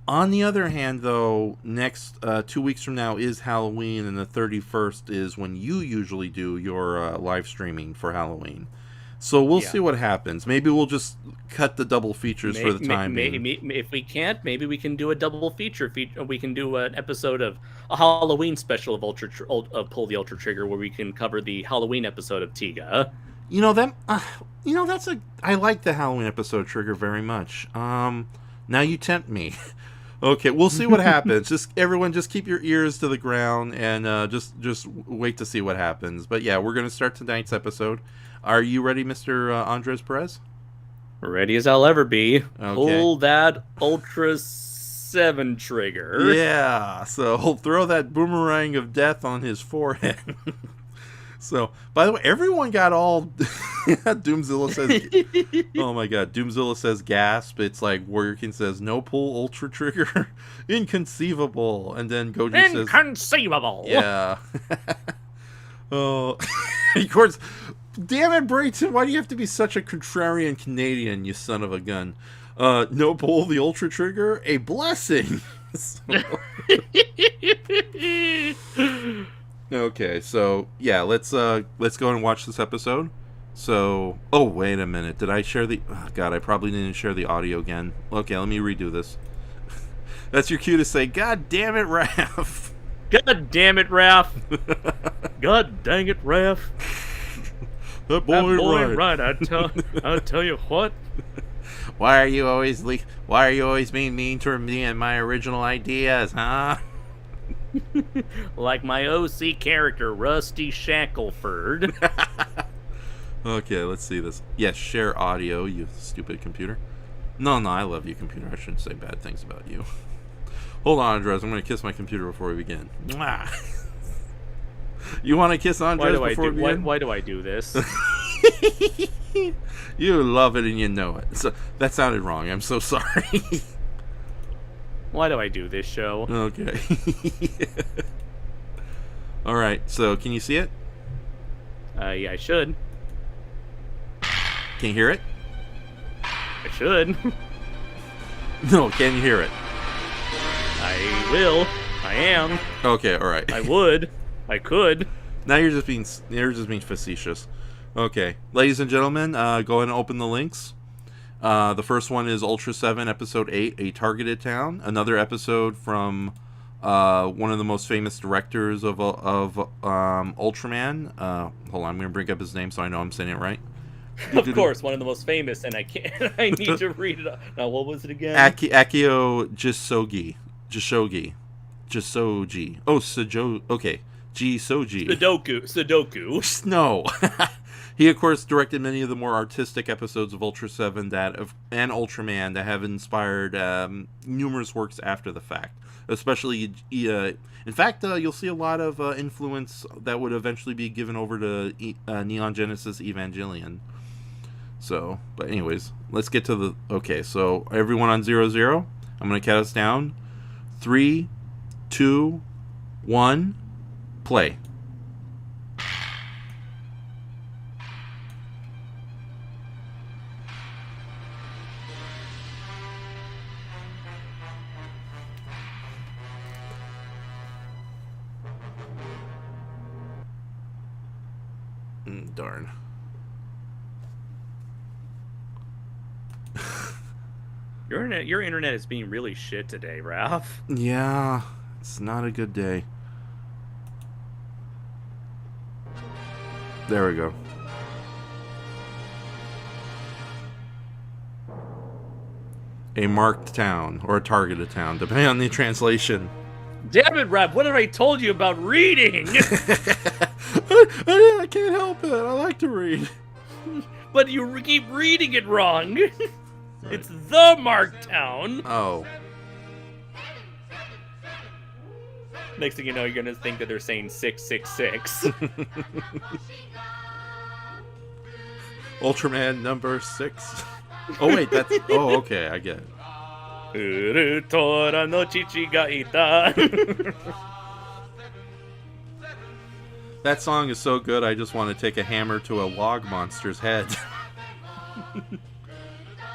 G: On the other hand, though, next 2 weeks from now is Halloween, and the 31st is when you usually do your live streaming for Halloween. So we'll see what happens. Maybe we'll just cut the double features for the time being.
H: If we can't, maybe we can do a double feature. We can do an episode of a Halloween special of Pull the Ultra Trigger, where we can cover the Halloween episode of Tiga.
G: I like the Halloween episode Trigger very much. Now you tempt me. Okay, we'll see what happens. Everyone, just keep your ears to the ground and just wait to see what happens. But yeah, we're gonna start tonight's episode. Are you ready, Mr. Andres Perez?
H: Ready as I'll ever be.
G: Okay.
H: Pull that Ultraseven trigger.
G: Yeah, so he'll throw that boomerang of death on his forehead. So, by the way, everyone got all... Doomzilla says... Oh my god, Doomzilla says gasp. It's like Warrior King says, no pull Ultra Trigger. Inconceivable. And then Goji says...
H: Inconceivable!
G: Yeah. Oh, of course... Damn it, Brayton, why do you have to be such a contrarian Canadian, you son of a gun? No pull the Ultra Trigger? A blessing! Okay, so, yeah, let's go and watch this episode. So, oh, wait a minute, did I share the... Oh, God, I probably didn't share the audio again. Okay, let me redo this. That's your cue to say, God damn it, Raph!
H: God damn it, Raph! God dang it, Raph!
G: That boy ain't
H: right. I'll tell you what.
G: Why are you always being mean to me and my original ideas, huh?
H: Like my OC character, Rusty Shackleford.
G: Okay, let's see this. Yes, share audio, you stupid computer. No, I love you, computer. I shouldn't say bad things about you. Hold on, Andres. I'm going to kiss my computer before we begin. Mwah. You want to kiss Andres before we begin?
H: Why do I do this?
G: You love it and you know it. So that sounded wrong. I'm so sorry.
H: Why do I do this show?
G: Okay. All right. So can you see it?
H: Yeah, I should.
G: Can you hear it?
H: I should.
G: No, can you hear it?
H: I will. I am.
G: Okay. All right.
H: I would. I could.
G: Now you're just being facetious. Okay, ladies and gentlemen, go ahead and open the links. The first one is Ultraseven episode 8, A Targeted Town. Another episode from one of the most famous directors of Ultraman. Hold on, I'm gonna bring up his name so I know I'm saying it right.
H: Of course, one of the most famous, and I can't. I need to read it. Now, what was it again?
G: Akio Jisogi. Oh, Sojo. Okay. Soji.
H: Sudoku.
G: No. He, of course, directed many of the more artistic episodes of Ultraseven and Ultraman that have inspired numerous works after the fact. Especially, in fact, you'll see a lot of influence that would eventually be given over to Neon Genesis Evangelion. So, but anyways, let's get to the... Okay, so everyone on 00, I'm going to count us down. 3, 2, 1... Play. Darn.
H: Your internet is being really shit today, Ralph.
G: Yeah, it's not a good day. There we go. A marked town, or a targeted town, depending on the translation.
H: Damn it, Ralph, what have I told you about reading?
G: I can't help it. I like to read.
H: But you keep reading it wrong. It's the marked town.
G: Oh.
H: Next thing you know, you're going to think that they're saying 666.
G: Ultraman number 6. Oh, wait, that's... Oh, okay, I get it.
H: Urutora no chichi ga ita.
G: That song is so good, I just want to take a hammer to a log monster's head.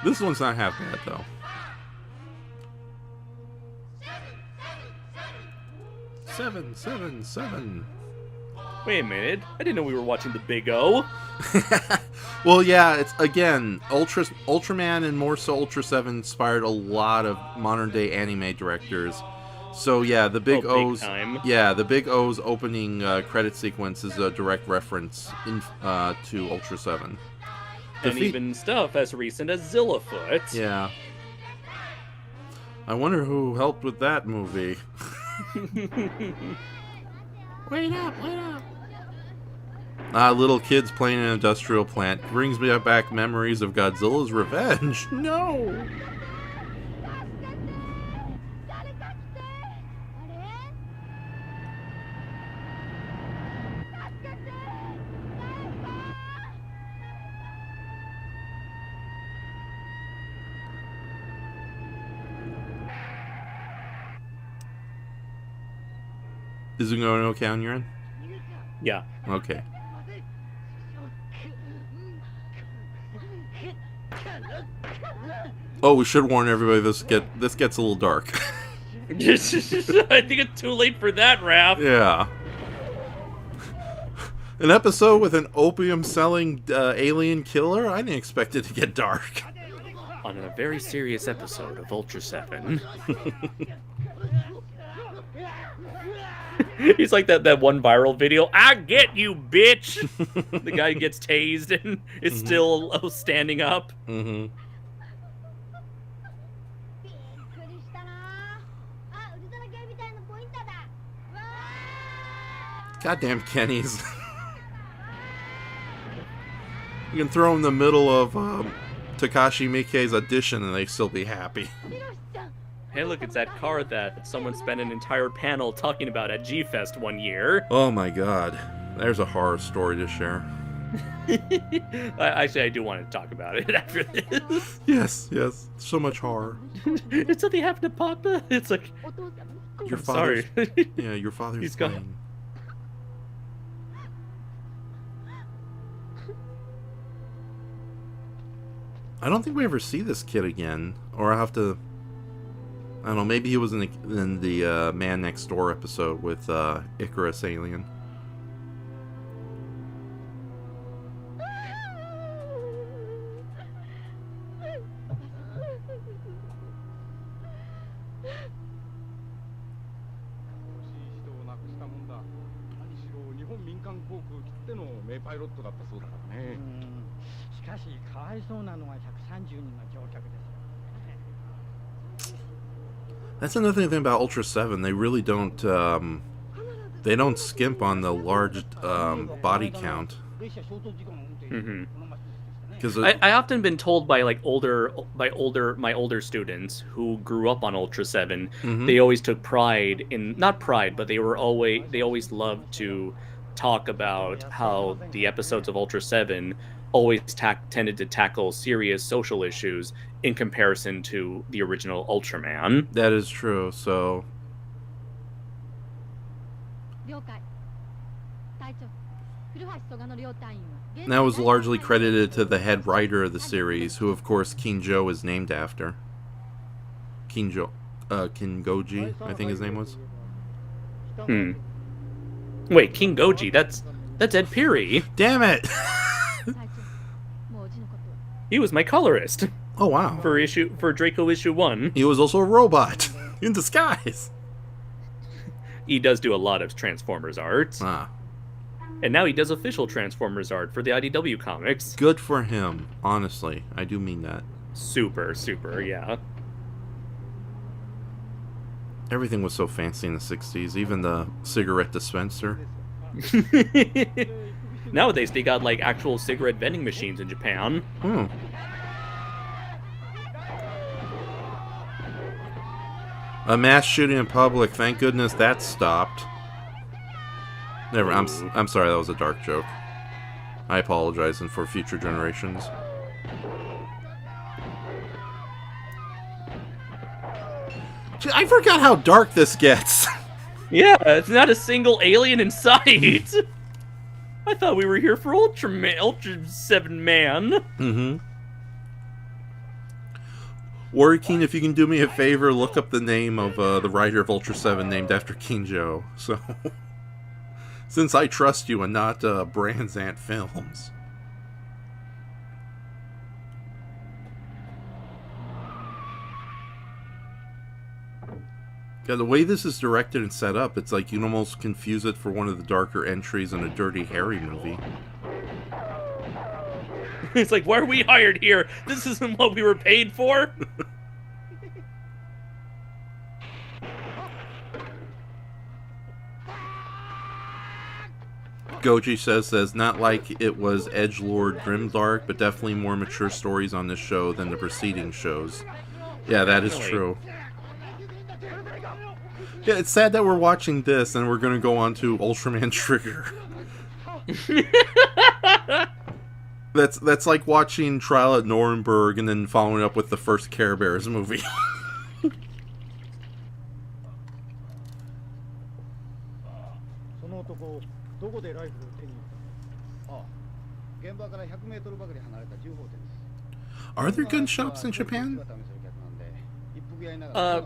G: This one's not half bad, though. Seven.
H: Wait a minute. I didn't know we were watching the Big O.
G: Well, yeah, it's, again, Ultraman and more so Ultraseven inspired a lot of modern-day anime directors. So, yeah, the Big O's...
H: time.
G: Yeah, the Big O's opening credit sequence is a direct reference to Ultraseven.
H: And even stuff as recent as Zillafoot.
G: Yeah. I wonder who helped with that movie. Wait up. Little kids playing in an industrial plant brings me back memories of Godzilla's revenge. No! Is it going okay on your end?
H: Yeah.
G: Okay. Oh, we should warn everybody this gets a little dark.
H: I think it's too late for that, Raph.
G: Yeah. An episode with an opium-selling alien killer? I didn't expect it to get dark.
H: On a very serious episode of Ultraseven. He's like that one viral video. I get you, bitch. The guy gets tased and is still standing up.
G: Mm-hmm. Goddamn Kenny's. You can throw him in the middle of Takashi Miike's audition and they'd still be happy.
H: Hey, look, it's that car that someone spent an entire panel talking about at G-Fest one year.
G: Oh my god. There's a horror story to share.
H: Actually, I do want to talk about it after this.
G: Yes. So much horror.
H: Did something happen to Papa? It's like...
G: Your
H: sorry.
G: father's... Yeah, your father's
H: He's
G: dying.
H: gone.
G: I don't think we ever see this kid again. Or I have to... I don't know, maybe he was in the Man Next Door episode with Icarus Alien. That's another thing about Ultraseven. They really don't skimp on the large body count.
H: Mm-hmm.
G: Because
H: I often been told by my older students who grew up on Ultraseven, they always took pride in, not pride, but they always loved to talk about how the episodes of Ultraseven always tended to tackle serious social issues in comparison to the original Ultraman.
G: That is true, so... That was largely credited to the head writer of the series, who of course Kinjo is named after. Kingoji, I think his name was.
H: Wait, King Goji, that's Ed Peary.
G: Damn it!
H: He was my colorist.
G: Oh wow.
H: For Draco issue 1.
G: He was also a robot in disguise.
H: He does do a lot of Transformers art.
G: Ah.
H: And now he does official Transformers art for the IDW comics.
G: Good for him, honestly. I do mean that.
H: Super, yeah.
G: Everything was so fancy in the 60s, even the cigarette dispenser.
H: Nowadays they got like actual cigarette vending machines in Japan.
G: A mass shooting in public, thank goodness that stopped. Never. I'm sorry, that was a dark joke. I apologize, and for future generations. I forgot how dark this gets.
H: Yeah, it's not a single alien in sight. I thought we were here for Ultraseven Man.
G: Mm-hmm. Warrior Keen, if you can do me a favor, look up the name of the writer of Ultraseven named after Kinjo. So, since I trust you and not Branzant Films. Yeah, the way this is directed and set up, it's like you'd almost confuse it for one of the darker entries in a Dirty Harry movie.
H: It's like, why are we hired here? This isn't what we were paid for.
G: Goji says, not like it was edgelord grimdark, but definitely more mature stories on this show than the preceding shows. Yeah, that is true. Yeah, it's sad that we're watching this and we're going to go on to Ultraman Trigger. That's like watching Trial at Nuremberg and then following up with the first Care Bears movie. Are there gun shops in Japan?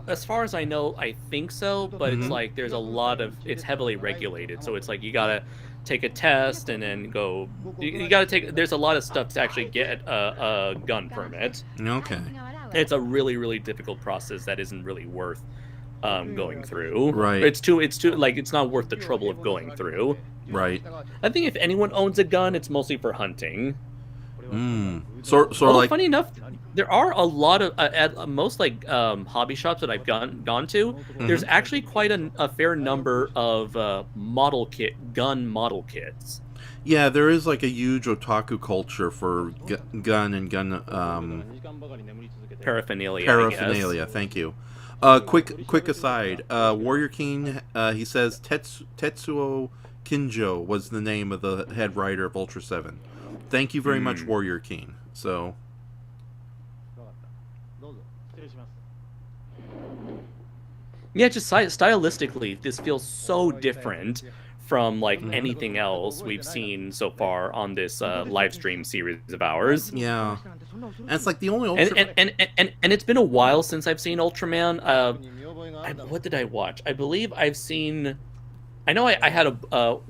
H: As far as I know, I think so, but it's like there's a lot of, it's heavily regulated, so it's like you gotta take a test and then go, you gotta take, there's a lot of stuff to actually get a gun permit.
G: Okay.
H: It's a really, really difficult process that isn't really worth going through.
G: Right.
H: It's too, like, it's not worth the trouble of going through.
G: Right.
H: I think if anyone owns a gun, it's mostly for hunting.
G: So
H: Although,
G: like,
H: funny enough, there are a lot of at most like hobby shops that I've gone to. There's actually quite a fair number of gun model kits.
G: Yeah, there is like a huge otaku culture for gun and gun
H: paraphernalia.
G: Paraphernalia. Thank you. Quick aside. Warrior King. He says Tetsuo Kinjo was the name of the head writer of Ultraseven. Thank you very much, Warrior King. So.
H: Yeah, just stylistically, this feels so different from like anything else we've seen so far on this live stream series of ours.
G: Yeah, and it's like the only Ultraman.
H: And it's been a while since I've seen Ultraman. What did I watch? I believe I've seen. I know I had a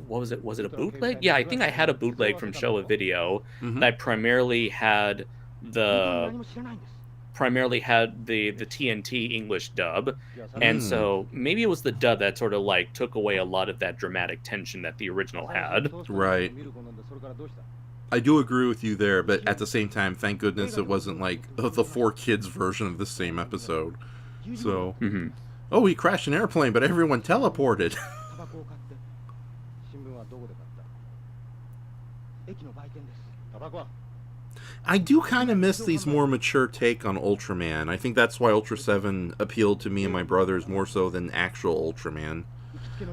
H: what was it? Was it a bootleg? Yeah, I think I had a bootleg from Showa Video that primarily had the TNT English dub, and so maybe it was the dub that sort of like took away a lot of that dramatic tension that the original had.
G: Right. I do agree with you there, but at the same time, thank goodness it wasn't like the 4Kids version of the same episode. So, oh, he crashed an airplane, but everyone teleported. I do kind of miss these more mature take on Ultraman. I think that's why Ultraseven appealed to me and my brothers more so than actual Ultraman.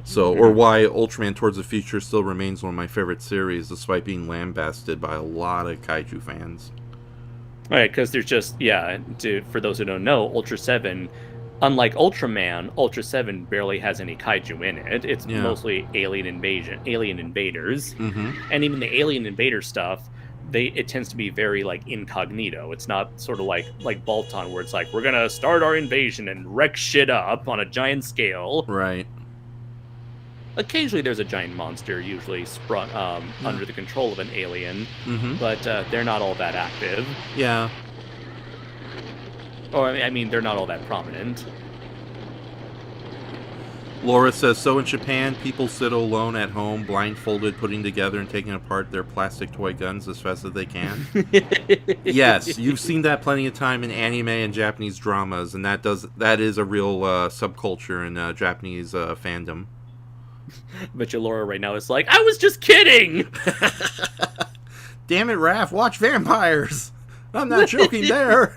G: So, or why Ultraman Towards the Future still remains one of my favorite series, despite being lambasted by a lot of kaiju fans.
H: Right, because there's just, for those who don't know, Ultraseven, unlike Ultraman, Ultraseven barely has any kaiju in it. It's mostly alien invaders. And even the alien invader stuff, it tends to be very like incognito. It's not sort of like Balton, where it's like, we're gonna start our invasion and wreck shit up on a giant scale.
G: Right.
H: Occasionally there's a giant monster, usually sprung under the control of an alien, but they're not all that active.
G: Yeah.
H: Or, I mean, they're not all that prominent.
G: Laura says, so in Japan, people sit alone at home, blindfolded, putting together and taking apart their plastic toy guns as fast as they can. Yes, you've seen that plenty of time in anime and Japanese dramas, and that is a real subculture in Japanese fandom.
H: But your Laura right now is like, I was just kidding!
G: Damn it, Raph, watch vampires! I'm not joking there!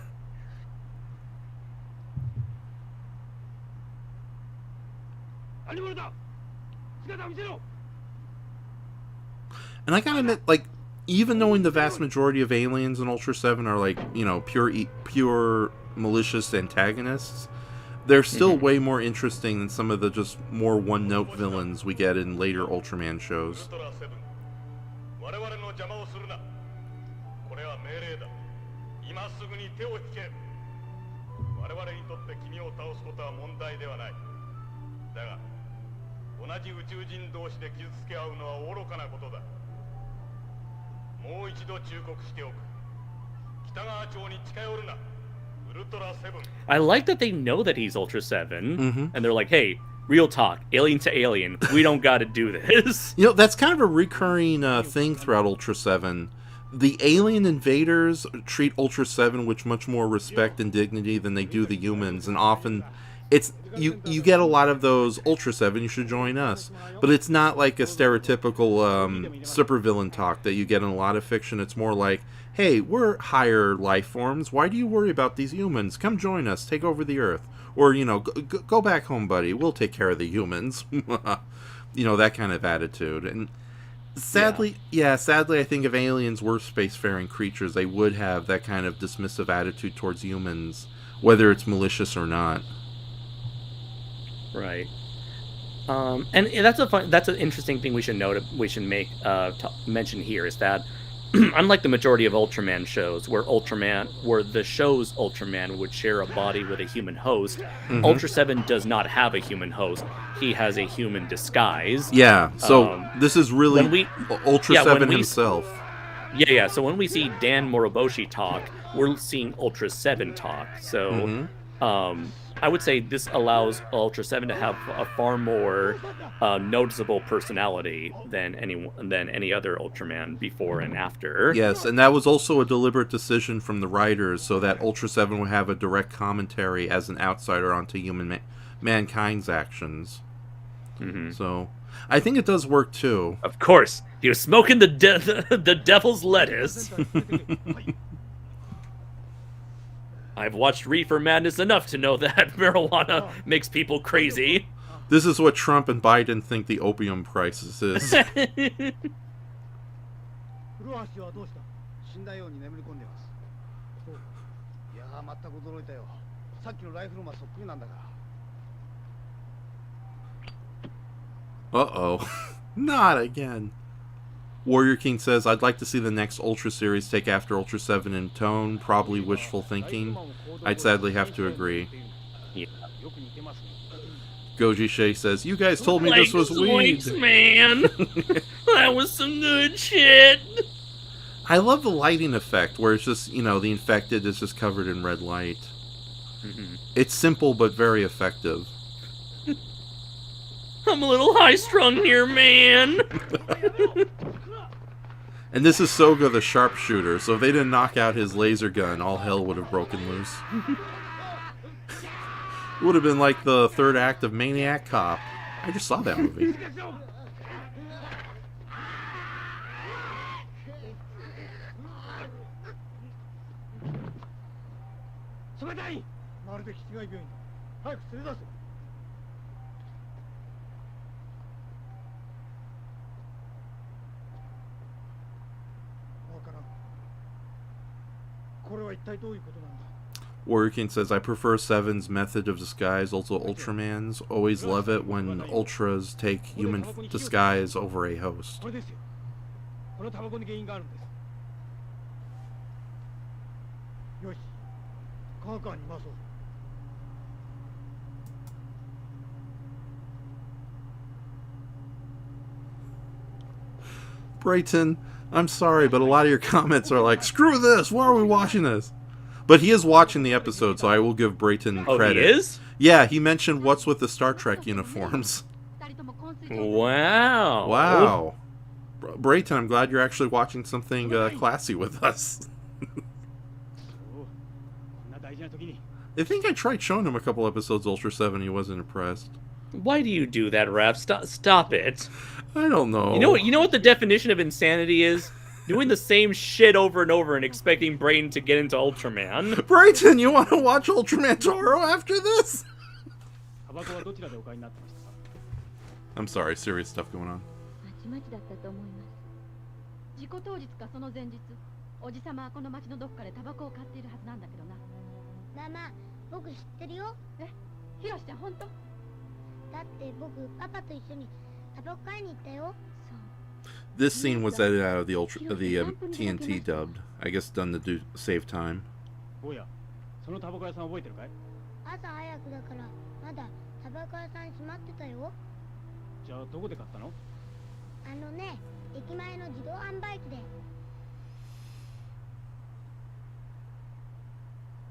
G: And I gotta admit, like, even knowing the vast majority of aliens in Ultraseven are like, pure malicious antagonists, they're still way more interesting than some of the just more one-note villains we get in later Ultraman shows.
E: 我々の邪魔をするな。これは命令だ。今すぐに手を引け。我々にとって君を倒すことは問題ではない。だが、同じ宇宙人同士で傷つけ合うのは愚かなことだ。もう一度忠告しておく。北川町に近寄るな。ウルトラセブン。
H: I like that they know that he's Ultra 7, and they're like, hey, real talk, alien to alien, we don't gotta do this.
G: You know, that's kind of a recurring thing throughout Ultra 7. The alien invaders treat Ultra 7 with much more respect and dignity than they do the humans, and often it's you get a lot of those Ultra 7, you should join us. But it's not like a stereotypical supervillain talk that you get in a lot of fiction. It's more like, hey, we're higher life forms. Why do you worry about these humans? Come join us. Take over the Earth. Or, you know, go back home, buddy. We'll take care of the humans. You know, that kind of attitude. And sadly, sadly, I think if aliens were spacefaring creatures, they would have that kind of dismissive attitude towards humans, whether it's malicious or not.
H: Right. And that's an interesting thing we should mention here is that unlike the majority of Ultraman shows, where the show's Ultraman would share a body with a human host, Ultra 7 does not have a human host. He has a human disguise.
G: Yeah, so this is really Ultra 7 himself.
H: Yeah. So when we see Dan Moroboshi talk, we're seeing Ultra 7 talk. So I would say this allows Ultra 7 to have a far more noticeable personality than any other Ultraman before and after.
G: Yes, and that was also a deliberate decision from the writers, so that Ultra 7 would have a direct commentary as an outsider onto mankind's actions. So, I think it does work too.
H: Of course, he was smoking the devil's lettuce. I've watched Reefer Madness enough to know that marijuana makes people crazy.
G: This is what Trump and Biden think the opium crisis is. Uh-oh. Not again. Warrior King says, I'd like to see the next Ultra series take after Ultra 7 in tone, probably wishful thinking. I'd sadly have to agree.
H: Yeah.
G: Goji Shay says, you guys told me this was weed.
H: Zoinks, man. That was some good shit.
G: I love the lighting effect, where it's just, you know, the infected is just covered in red light. It's simple, but very effective.
H: I'm a little high-strung here, man.
G: And this is Soga the sharpshooter, so if they didn't knock out his laser gun, all hell would have broken loose. It would have been like the third act of Maniac Cop. I just saw that movie. Warrior King says, I prefer Seven's method of disguise, also Ultraman's. Always love it when Ultras take human disguise over a host. Brayton, I'm sorry, but a lot of your comments are like, screw this, why are we watching this? But he is watching the episode, so I will give Brayton credit.
H: Oh, he is?
G: Yeah, he mentioned what's with the Star Trek uniforms.
H: Wow.
G: Wow. Brayton, I'm glad you're actually watching something classy with us. I think I tried showing him a couple episodes of Ultra 7, he wasn't impressed.
H: Why do you do that, Raph? Stop it.
G: I don't know.
H: You know what the definition of insanity is? Doing the same shit over and over and expecting Brain to get into Ultraman.
G: Brayton, you want to watch Ultraman Toro after this? I'm sorry, serious stuff going on.
I: ヒロシちゃん本当？だって僕パパと一緒にタバコ買いに行ったよ。
G: This scene was edited out of the TNT dubbed. I guess done to save time.
E: おや、そのタバコ屋さん覚えてるかい？
I: 朝早くだからまだタバコ屋さん閉まってたよ。
E: じゃあどこで買ったの？
I: あのね、駅前の自動販売機で。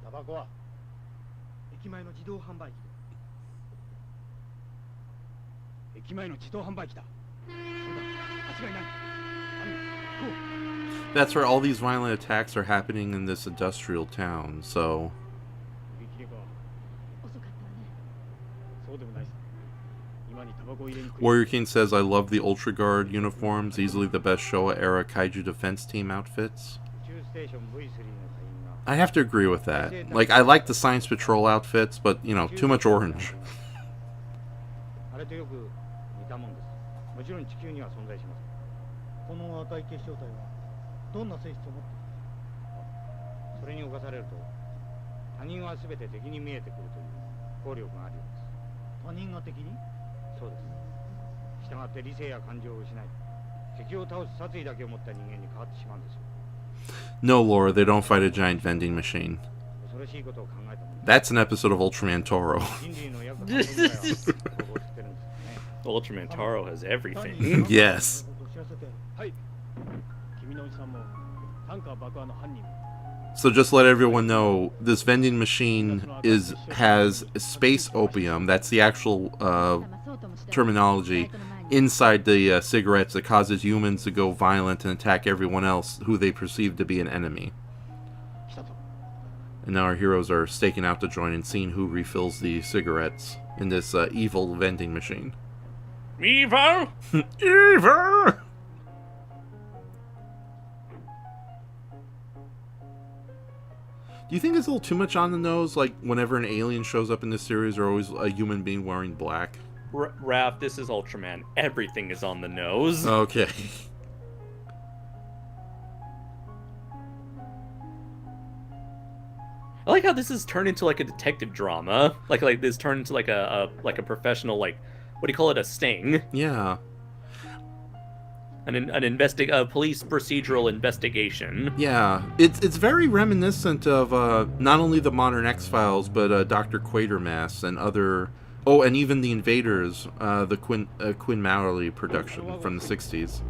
E: タバコは駅前の自動販売機で。駅前の自動販売機だ。そうだ、間違いない。
G: That's where all these violent attacks are happening in this industrial town, so... Warrior King says, I love the Ultra Guard uniforms, easily the best Showa-era Kaiju defense team outfits. I have to agree with that. Like, I like the Science Patrol outfits, but, you know, too much orange.
E: もちろん地球には存在します。この赤い結晶体はどんな性質を持っている？それに侵されると他人は全て敵に見えてくるという効力があるようです。他人が敵に？そうです。したがって理性や感情を失い、敵を倒す殺意だけを持った人間に変わってしまうんですよ。
G: No, Laura, they don't fight a giant vending machine. That's an episode of Ultraman Toro.
H: Ultraman Taro has everything.
G: Yes. So just let everyone know, this vending machine has space opium. That's the actual terminology inside the cigarettes that causes humans to go violent and attack everyone else who they perceive to be an enemy. And now our heroes are staking out to join and seeing who refills the cigarettes in this evil vending machine.
B: Evil?
G: Evil! Do you think it's a little too much on the nose? Like, whenever an alien shows up in this series, they're always a human being wearing black?
H: Raph, this is Ultraman. Everything is on the nose.
G: Okay.
H: I like how this is turned into like a detective drama. Like this turned into like a professional, like, what do you call it, a sting?
G: Yeah.
H: A police procedural investigation.
G: Yeah, it's very reminiscent of not only the modern X-Files, but Dr. Quatermass and other... Oh, and even The Invaders, the Quinn Mallory production from the 60s.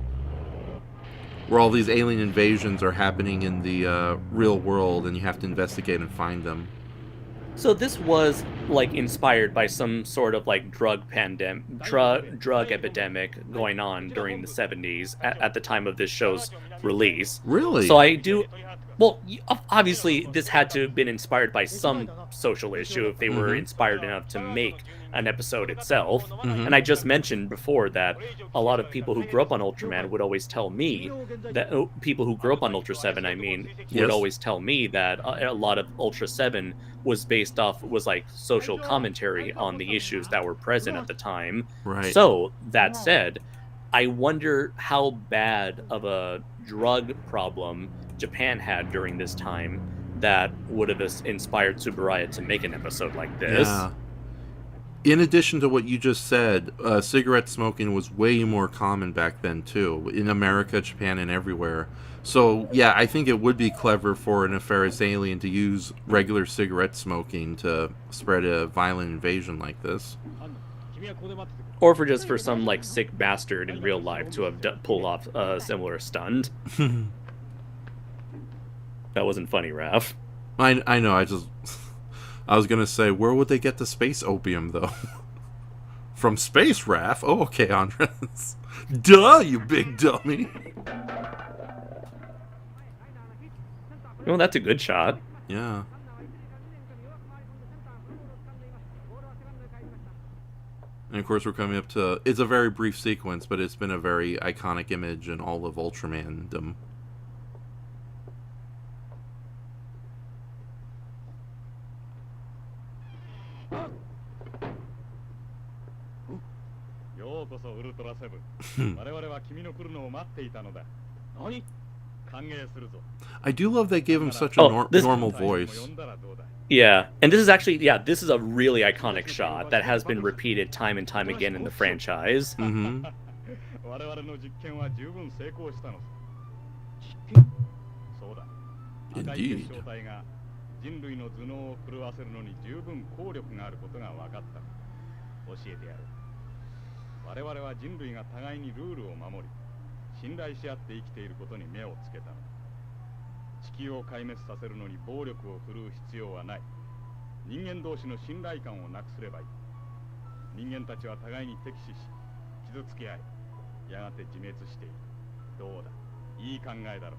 G: Where all these alien invasions are happening in the real world, and you have to investigate and find them.
H: So this was, like, inspired by some sort of, like, drug epidemic going on during the 70s at the time of this show's release.
G: Really?
H: So I do... Well, obviously, this had to have been inspired by some social issue if they were inspired enough to make an episode itself. And I just mentioned before that a lot of people who grew up on Ultraman would always tell me that... people who grew up on Ultraseven, I mean, would always tell me that a lot of Ultraseven was based off, was like social commentary on the issues that were present at the time.
G: Right.
H: So, that said, I wonder how bad of a drug problem Japan had during this time that would have inspired Tsuburaya to make an episode like this.
G: Yeah. In addition to what you just said, cigarette smoking was way more common back then too, in America, Japan, and everywhere. So yeah, I think it would be clever for a nefarious alien to use regular cigarette smoking to spread a violent invasion like this.
H: Or for some like sick bastard in real life to have pulled off a similar stunt. That wasn't funny, Raph.
G: I know, I was gonna say, where would they get the space opium, though? From space, Raph? Oh, okay, Andres. Duh, you big dummy!
H: Well, that's a good shot.
G: Yeah. And of course we're coming up to... It's a very brief sequence, but it's been a very iconic image in all of Ultramandom. I do love they gave him such a normal voice.
H: Yeah, and this is actually, this is a really iconic shot that has been repeated time and time again in the franchise.
G: Mm-hmm.
E: 我々の実験は十分成功したのさ。実験？そうだ。赤い結晶体が人類の頭脳を狂わせるのに十分効力があることが分かった。教えてやる。我々は人類が互いにルールを守り、信頼し合って生きていることに目をつけたのだ。地球を壊滅させるのに暴力を振るう必要はない。人間同士の信頼感をなくすればいい。人間たちは互いに敵視し、傷つけ合い、やがて自滅していく。どうだ、いい考えだろ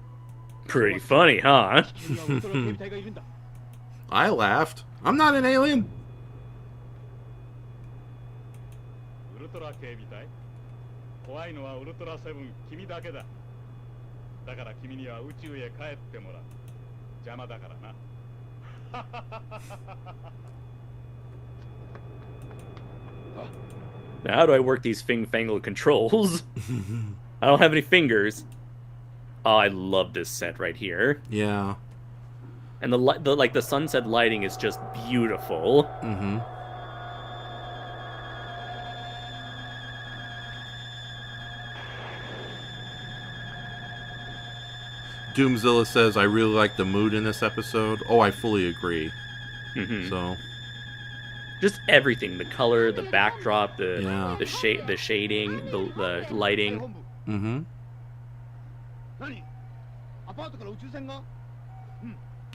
E: う。
H: Pretty funny, huh?
G: I laughed. I'm not an alien.
E: ウルトラ警備隊？怖いのはウルトラセブン、君だけだ。だから君には宇宙へ帰ってもらう。邪魔だからな。
H: Now, how do I work these fangled controls? I don't have any fingers. Oh, I love this set right here.
G: Yeah.
H: And the sunset lighting is just beautiful.
G: Mm-hmm. Doomzilla says, I really like the mood in this episode. Oh, I fully agree.
H: Mm-hmm.
G: So,
H: just everything, the color, the backdrop, the shading, the lighting.
G: Mm-hmm.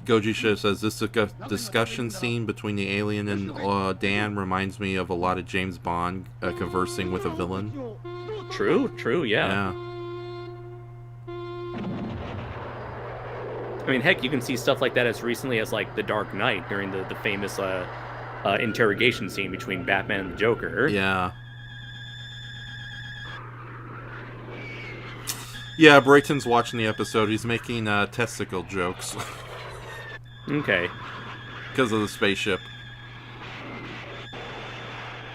G: Goji Sho says, this discussion scene between the alien and Dan reminds me of a lot of James Bond conversing with a villain.
H: True, yeah. I mean, heck, you can see stuff like that as recently as, like, The Dark Knight during the famous interrogation scene between Batman and the Joker.
G: Yeah. Yeah, Brayton's watching the episode. He's making testicle jokes.
H: Okay.
G: Because of the spaceship.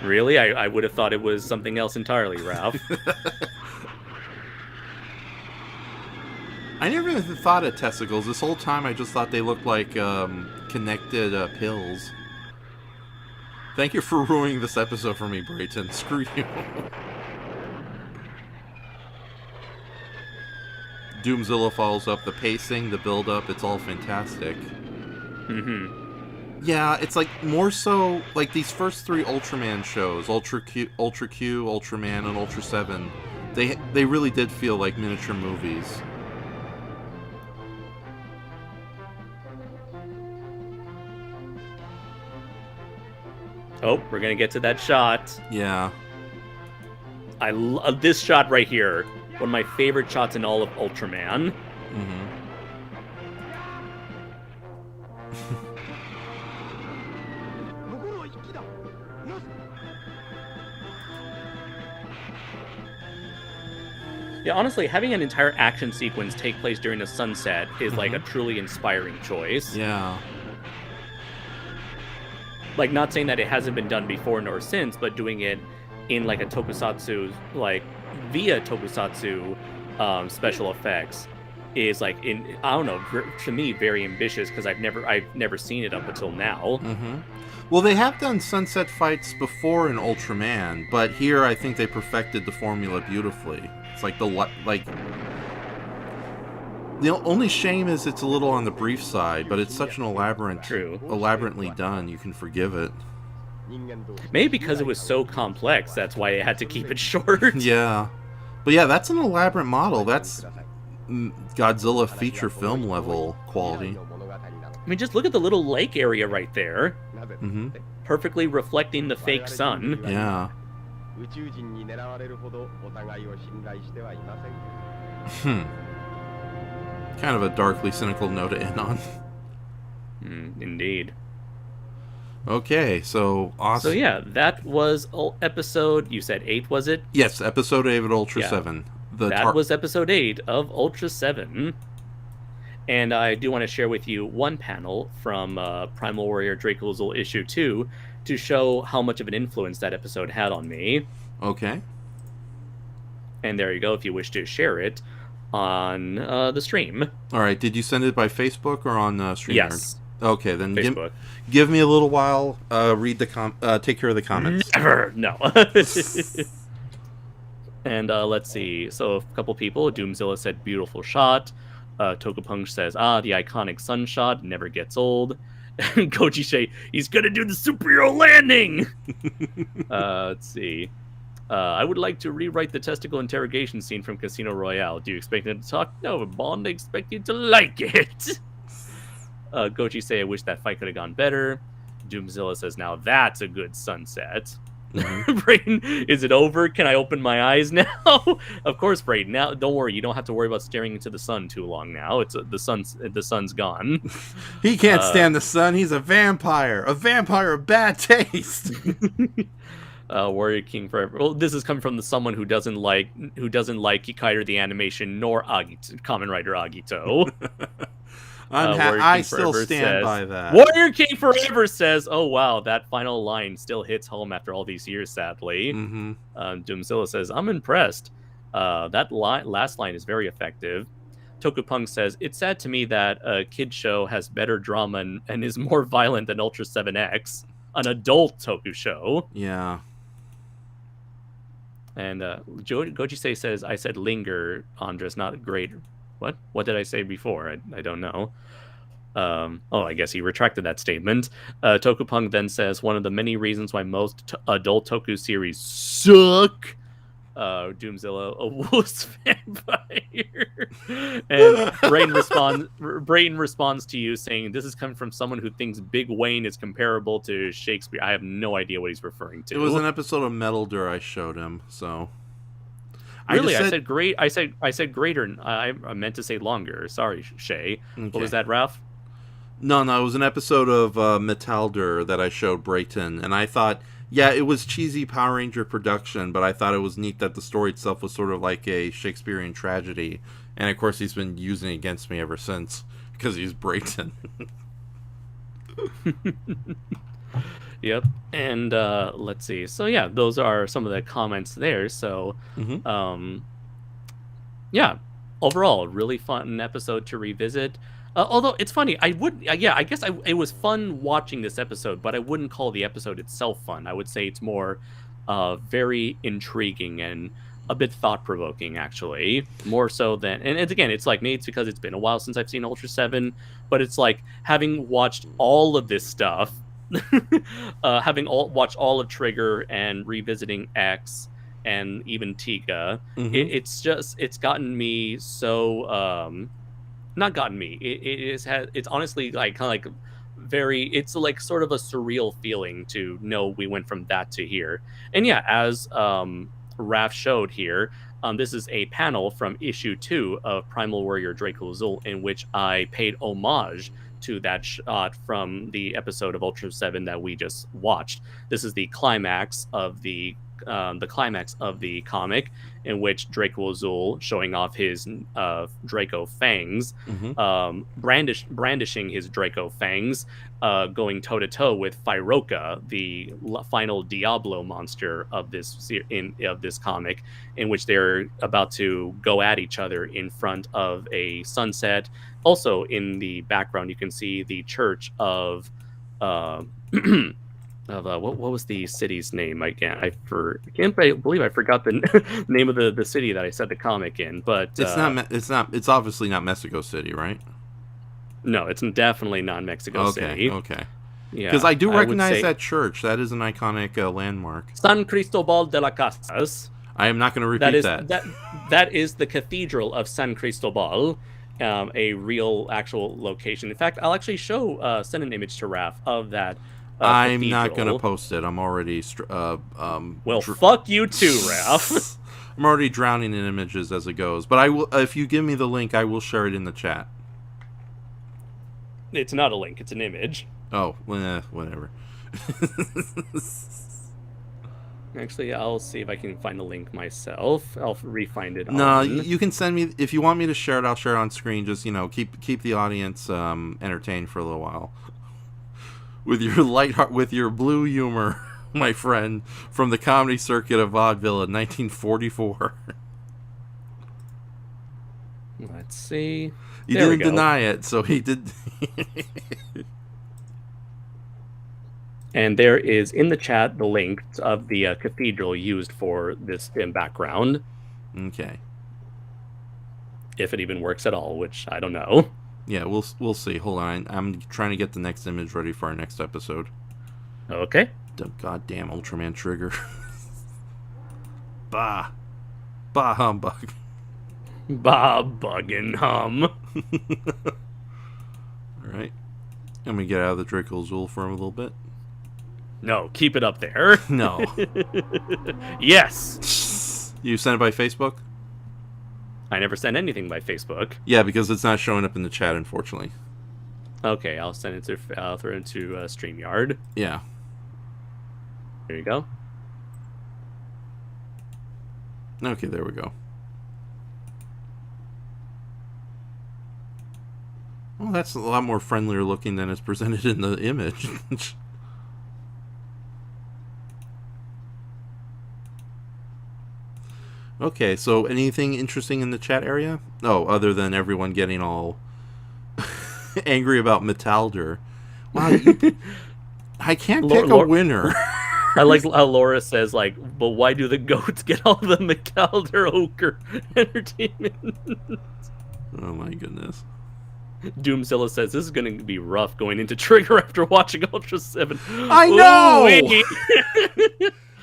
H: Really? I would have thought it was something else entirely, Ralph.
G: I never even thought of testicles. This whole time I just thought they looked like connected pills. Thank you for ruining this episode for me, Brayton. Screw you. Doomzilla follows up the pacing, the build-up. It's all fantastic.
H: Mm-hmm.
G: Yeah, it's like more so like these first three Ultraman shows, Ultra Q, Ultraman, and Ultraseven. They really did feel like miniature movies.
H: Oh, we're gonna get to that shot.
G: Yeah.
H: I love this shot right here. One of my favorite shots in all of Ultraman.
G: Mm-hmm.
H: Yeah, honestly, having an entire action sequence take place during the sunset is like a truly inspiring choice.
G: Yeah.
H: Like, not saying that it hasn't been done before nor since, but doing it in like a tokusatsu, like via tokusatsu special effects is like, I don't know, to me very ambitious because I've never seen it up until now.
G: Mm-hmm. Well, they have done sunset fights before in Ultraman, but here I think they perfected the formula beautifully. It's like the only shame is it's a little on the brief side, but it's such an elaborately done, you can forgive it.
H: Maybe because it was so complex, that's why they had to keep it short.
G: Yeah. But yeah, that's an elaborate model. That's Godzilla feature film level quality.
H: I mean, just look at the little lake area right there.
G: Mm-hmm.
H: Perfectly reflecting the fake sun.
G: Yeah. Kind of a darkly cynical note to end on.
H: Indeed.
G: Okay, so awesome.
H: So yeah, that was episode, you said 8, was it?
G: Yes, episode 8 of Ultraseven.
H: That was episode 8 of Ultraseven. And I do want to share with you one panel from Primal Warrior Dracozool issue 2 to show how much of an influence that episode had on me.
G: Okay.
H: And there you go, if you wish to share it on the stream.
G: All right, did you send it by Facebook or on StreamYard?
H: Yes.
G: Okay, then
H: Facebook.
G: give me a little while. Read the take care of the comments.
H: Never, no. And let's see. So a couple people. Doomzilla said, beautiful shot. Tokupung says, the iconic sun shot never gets old. And Koji say, he's gonna do the superhero landing! Let's see. I would like to rewrite the testicle interrogation scene from Casino Royale. Do you expect him to talk? No, Bond, I expect you to like it! Gochi say, I wish that fight could have gone better. Doomzilla says, now that's a good sunset. Brayden, is it over? Can I open my eyes now? Of course, Brayden. Now, don't worry. You don't have to worry about staring into the sun too long now. It's the sun's gone.
G: He can't stand the sun. He's a vampire of bad taste.
H: Warrior King forever. Well, this is coming from someone who doesn't like Hikaider the animation nor Kamen Rider Agito.
G: I still stand by that.
H: Warrior King Forever says, oh wow, that final line still hits home after all these years, sadly. Doomzilla says, I'm impressed. That last line is very effective. Tokupung says, it's sad to me that a kid show has better drama and is more violent than Ultra 7X, an adult Toku show.
G: Yeah.
H: And Goji says, I said linger, Andres, not great. What did I say before? I don't know. I guess he retracted that statement. Tokupung then says, one of the many reasons why most adult Toku series suck. Doomzilla, a wolf's vampire. And Brayden responds to you saying, this is coming from someone who thinks Big Wayne is comparable to Shakespeare. I have no idea what he's referring to.
G: It was an episode of Metal Dur I showed him, so...
H: Really, I said great. I said greater. I meant to say longer. Sorry, Shay. Okay. What was that, Ralph?
G: No, it was an episode of Metalder that I showed Brayton, and I thought, yeah, it was cheesy Power Ranger production, but I thought it was neat that the story itself was sort of like a Shakespearean tragedy, and of course he's been using it against me ever since because he's Brayton.
H: Yep. And let's see. So yeah, those are some of the comments there. So yeah, overall, really fun episode to revisit. Although it's funny, it was fun watching this episode, but I wouldn't call the episode itself fun. I would say it's more very intriguing and a bit thought-provoking, actually, more so than... And again, it's like, maybe it's because it's been a while since I've seen Ultra 7, but it's like, having watched all of this stuff, watched all of Trigger and revisiting X and even Tika, it's gotten me so... not gotten me. It's honestly like kind of like it's like sort of a surreal feeling to know we went from that to here. And yeah, as Raph showed here, this is a panel from issue 2 of Primal Warrior Draco Azul, in which I paid homage to that shot from the episode of Ultra 7 that we just watched. This is the climax of the comic, in which Draco Azul, showing off his Draco fangs, brandishing his Draco fangs, going toe-to-toe with Fyroka, the final Diablo monster of this comic, in which they're about to go at each other in front of a sunset. Also, in the background, you can see the church of... what was the city's name? I can't believe I forgot the name of the city that I said the comic in. But
G: it's obviously not Mexico City, right?
H: No, it's definitely not Mexico City.
G: Okay.
H: Yeah,
G: because I do recognize that church. That is an iconic landmark.
H: San Cristobal de las Casas.
G: I am not going to repeat that.
H: That is the Cathedral of San Cristobal. A real, actual location. In fact, I'll actually send an image to Raph of that.
G: I'm
H: cathedral.
G: Not going to post it. I'm already...
H: fuck you too, Raph.
G: I'm already drowning in images as it goes. But I will. If you give me the link, I will share it in the chat.
H: It's not a link. It's an image.
G: Oh, whatever.
H: Actually, I'll see if I can find the link myself. I'll re-find it.
G: No, you can send me... If you want me to share it, I'll share it on screen. Just, keep the audience entertained for a little while. With your blue humor, my friend, from the comedy circuit of vaudeville in 1944.
H: Let's see.
G: You didn't deny it, so he did.
H: And there is in the chat the link of the cathedral used for this background.
G: Okay.
H: If it even works at all, which I don't know.
G: Yeah, we'll see. Hold on. I'm trying to get the next image ready for our next episode.
H: Okay.
G: The goddamn Ultraman Trigger. Bah. Bah humbug.
H: Bah buggin' hum.
G: Alright. I'm gonna get out of the Draco Azul for a little bit.
H: No, keep it up there.
G: No.
H: Yes.
G: You sent it by Facebook?
H: I never send anything by Facebook.
G: Yeah, because it's not showing up in the chat, unfortunately.
H: Okay, I'll send it to throw it into StreamYard.
G: Yeah.
H: There you go.
G: Okay, there we go. Well, that's a lot more friendlier looking than it's presented in the image. Okay, so anything interesting in the chat area? Oh, other than everyone getting all angry about Metalder. Wow, I can't pick a winner.
H: I like how Laura says, like, but why do the goats get all the McAlder Ochre entertainment?
G: Oh my goodness.
H: Doomzilla says this is going to be rough going into Trigger after watching Ultraseven.
G: I know.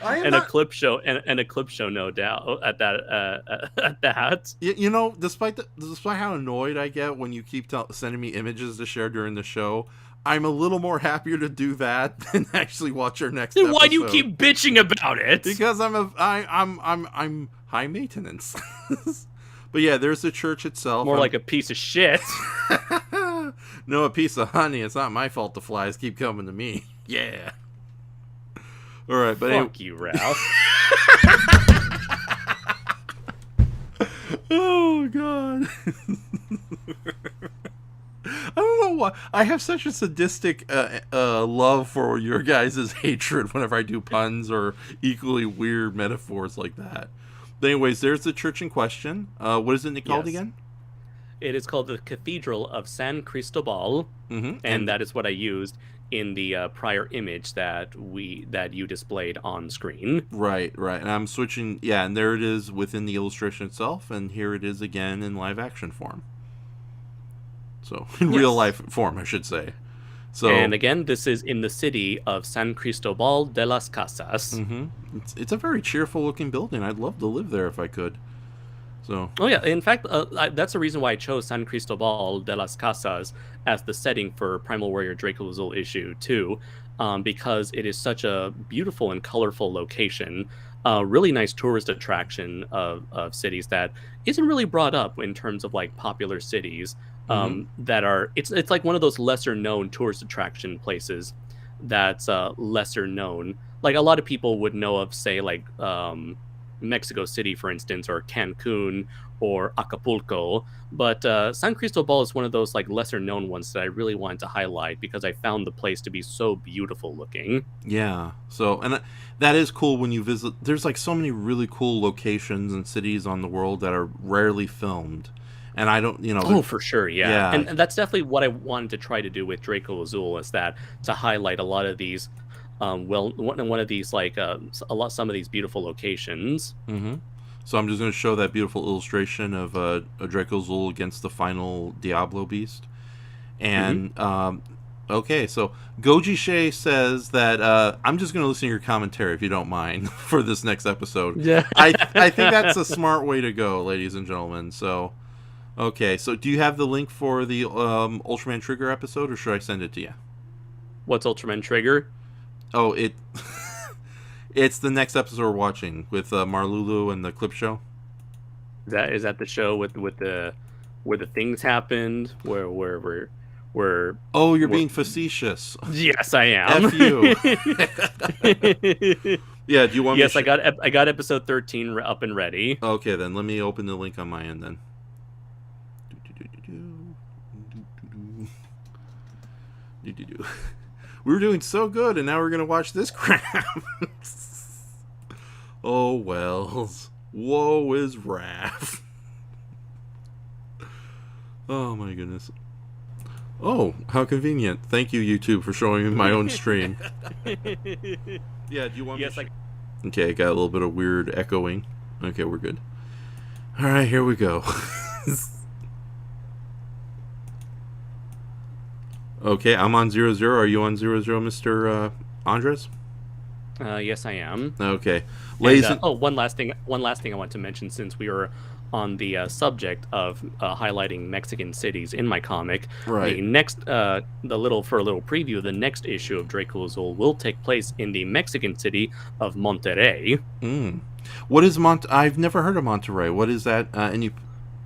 H: And a clip show, and a clip show, no doubt. At that.
G: You know, despite how annoyed I get when you keep sending me images to share during the show, I'm a little more happier to do that than actually watch our next episode.
H: Why do you keep bitching about it?
G: Because I'm high maintenance. But yeah, there's the church itself.
H: More like a piece of shit.
G: No, a piece of honey. It's not my fault the flies keep coming to me. Yeah. All right, but
H: fuck you, Ralph.
G: Oh God. I don't know why I have such a sadistic love for your guys' hatred whenever I do puns or equally weird metaphors like that. But anyways, there's the church in question. What is it called again?
H: It is called the Cathedral of San Cristobal, and that is what I used in the prior image that you displayed on screen.
G: Right. And I'm switching. Yeah, and there it is within the illustration itself, and here it is again in live action form. So in real life form, I should say. So,
H: and again, this is in the city of San Cristobal de las Casas.
G: It's a very cheerful looking building. I'd love to live there if I could. So.
H: Oh yeah, in fact, that's the reason why I chose San Cristobal de las Casas as the setting for Primal Warrior Draco Azul issue 2, because it is such a beautiful and colorful location. Really nice tourist attraction of cities that isn't really brought up in terms of like popular cities. That are it's like one of those lesser known tourist attraction places that's lesser known. Like a lot of people would know of, say, like Mexico City, for instance, or Cancun or Acapulco, but San Cristobal is one of those like lesser known ones that I really wanted to highlight because I found the place to be so beautiful looking.
G: Yeah, so and that is cool when you visit. There's like so many really cool locations and cities on the world that are rarely filmed. And I don't,
H: Oh, for sure, yeah. And that's definitely what I wanted to try to do with Draco Azul, is that to highlight a lot of these, one of these like some of these beautiful locations.
G: So I'm just going to show that beautiful illustration of a Draco Azul against the final Diablo beast. And okay, so Goji Shea says that I'm just going to listen to your commentary if you don't mind for this next episode.
H: Yeah,
G: I think that's a smart way to go, ladies and gentlemen. So. Okay, so do you have the link for the Ultraman Trigger episode, or should I send it to you?
H: What's Ultraman Trigger?
G: Oh, it's the next episode we're watching with Marlulu and the clip show.
H: Is that the show with the where the things happened, where
G: Oh, you're being facetious.
H: Yes, I am.
G: F you. Yeah, do you want me
H: Yes, I got episode 13 up and ready.
G: Okay, then let me open the link on my end then. We were doing so good, and now we're gonna watch this crap. Oh wells, woe is wrath. Oh my goodness. Oh, how convenient. Thank you, YouTube, for showing me my own stream. Yeah, do you want
H: Yes,
G: me to... Okay, got a little bit of weird echoing. Okay, we're good. Alright, here we go. Okay, I'm on 00. Are you on 00, Mr. Andres?
H: Yes, I am.
G: Okay. Ladies and...
H: one last thing I want to mention, since we were on the subject of highlighting Mexican cities in my comic.
G: Right.
H: The next, for a little preview, the next issue of Draco Azul will take place in the Mexican city of Monterrey.
G: What is I've never heard of Monterrey. What is that?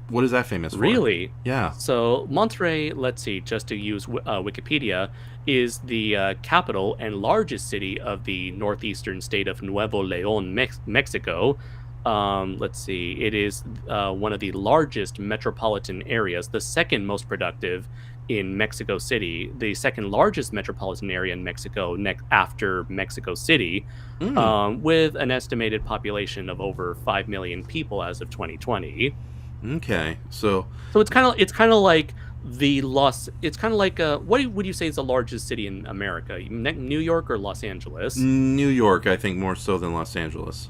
G: What is that famous for?
H: Really?
G: Yeah.
H: So Monterrey, let's see, just to use Wikipedia, is the capital and largest city of the northeastern state of Nuevo León, Mexico. Let's see, it is one of the largest metropolitan areas, the second most productive in Mexico City, the second largest metropolitan area in Mexico after Mexico City, with an estimated population of over 5 million people as of 2020.
G: Okay, so
H: it's kind of like what would you say is the largest city in America? New York or Los Angeles?
G: New York, I think, more so than Los Angeles.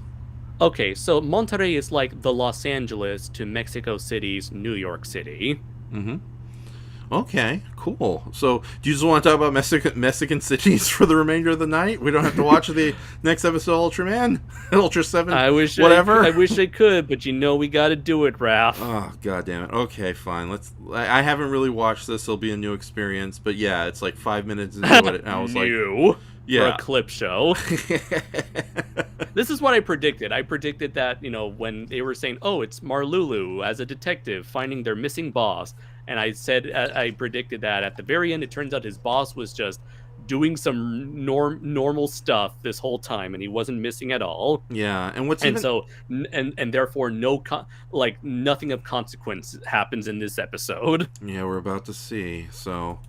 H: Okay, so Monterrey is like the Los Angeles to Mexico City's New York City.
G: Okay, cool. So, do you just want to talk about Mexican cities for the remainder of the night? We don't have to watch the next episode of Ultraman? Ultraseven?
H: I wish I could, but we got to do it, Raph.
G: Oh, god damn it. Okay, fine. I haven't really watched this. It'll be a new experience. But yeah, it's like 5 minutes into it. And I was
H: for a clip show. This is what I predicted. I predicted that, when they were saying, oh, it's Marlulu as a detective finding their missing boss. And I predicted that at the very end, it turns out his boss was just doing some normal stuff this whole time, and he wasn't missing at all.
G: Yeah,
H: and therefore nothing of consequence happens in this episode.
G: Yeah, we're about to see. So,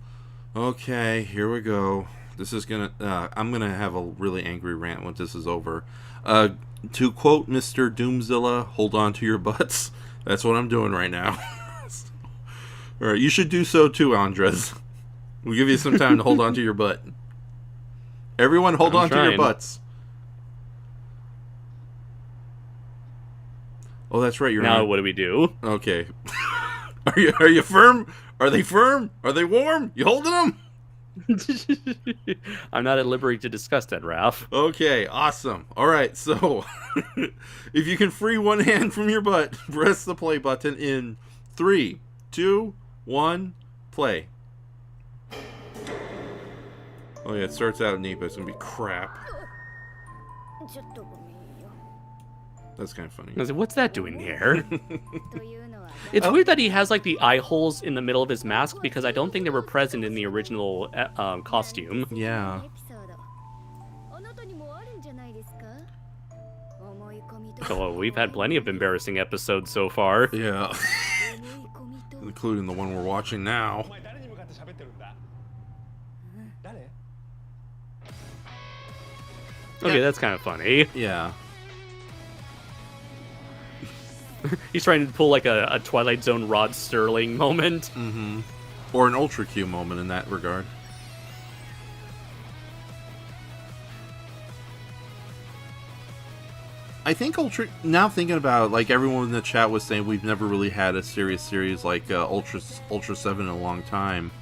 G: okay, here we go. This is I'm gonna have a really angry rant when this is over. To quote Mr. Doomzilla, hold on to your butts. That's what I'm doing right now. All right, you should do so too, Andres. We'll give you some time to hold on to your butt. Everyone, hold on to your butts. Oh, that's right.
H: What do we do?
G: Okay. Are you firm? Are they firm? Are they warm? You holding them?
H: I'm not at liberty to discuss that, Ralph.
G: Okay, awesome. All right, so if you can free one hand from your butt, press the play button in 3, 2, 1, play. Oh yeah, it starts out neat, but it's gonna be crap. That's kind of funny.
H: I was like, what's that doing here? It's weird that he has like the eye holes in the middle of his mask, because I don't think they were present in the original costume.
G: Yeah.
H: So we've had plenty of embarrassing episodes so far.
G: Yeah. Including the one we're watching now.
H: Okay, that's kind of funny.
G: Yeah.
H: He's trying to pull like a Twilight Zone Rod Sterling moment.
G: Or an Ultra Q moment in that regard. I think now thinking about it, like everyone in the chat was saying, we've never really had a serious series like Ultraseven in a long time.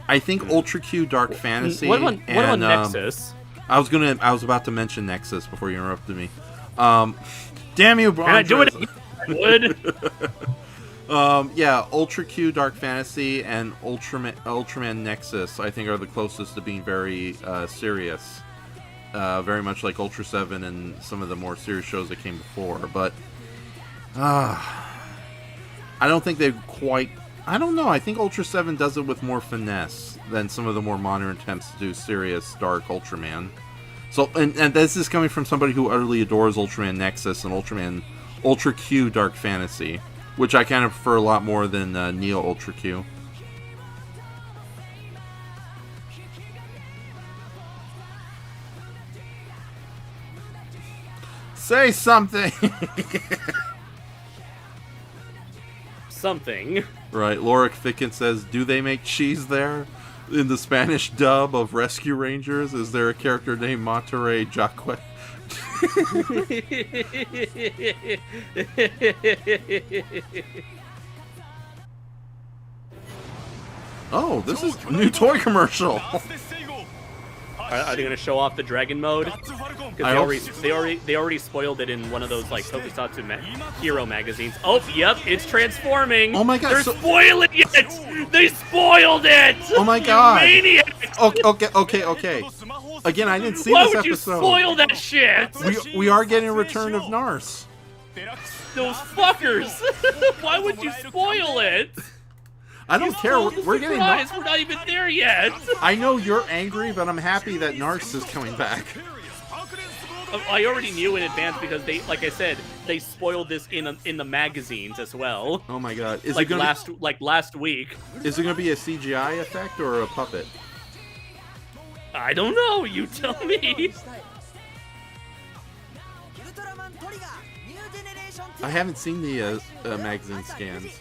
G: I think Ultra Q Dark Fantasy.
H: What about Nexus?
G: I was about to mention Nexus before you interrupted me. Damn you, Bron.
H: Can I do it? I would.
G: Yeah, Ultra Q Dark Fantasy and Ultraman Nexus, I think, are the closest to being very serious. Very much like Ultraseven and some of the more serious shows that came before. But I don't think they've quite... I don't know. I think Ultraseven does it with more finesse than some of the more modern attempts to do serious Dark Ultraman. So, and this is coming from somebody who utterly adores Ultraman Nexus and Ultra Q Dark Fantasy, which I kind of prefer a lot more than Neo Ultra Q. Say something!
H: something.
G: Right. Lorik Ficken says, do they make cheese there? In the Spanish dub of Rescue Rangers, is there a character named Monterey Jacque? Oh, this is a new toy commercial.
H: Are they going to show off the dragon mode? Because they already spoiled it in one of those like Tokusatsu hero magazines. Oh, yep, it's transforming.
G: Oh my god,
H: they're spoiling it. They spoiled it.
G: Oh my god.
H: Maniacs.
G: Okay. Again, I didn't see
H: Why
G: this
H: would
G: episode.
H: you spoil that shit?
G: We are getting a return of Nars.
H: Those fuckers. Why would you spoil it?
G: I don't care. We're getting.
H: We're not even there yet.
G: I know you're angry, but I'm happy that Nars is coming back.
H: I already knew in advance because they, like I said, they spoiled this in the magazines as well.
G: Oh my god! Is
H: like
G: it gonna
H: last week?
G: Is it gonna be a CGI effect or a puppet?
H: I don't know. You tell me.
G: I haven't seen the magazine scans.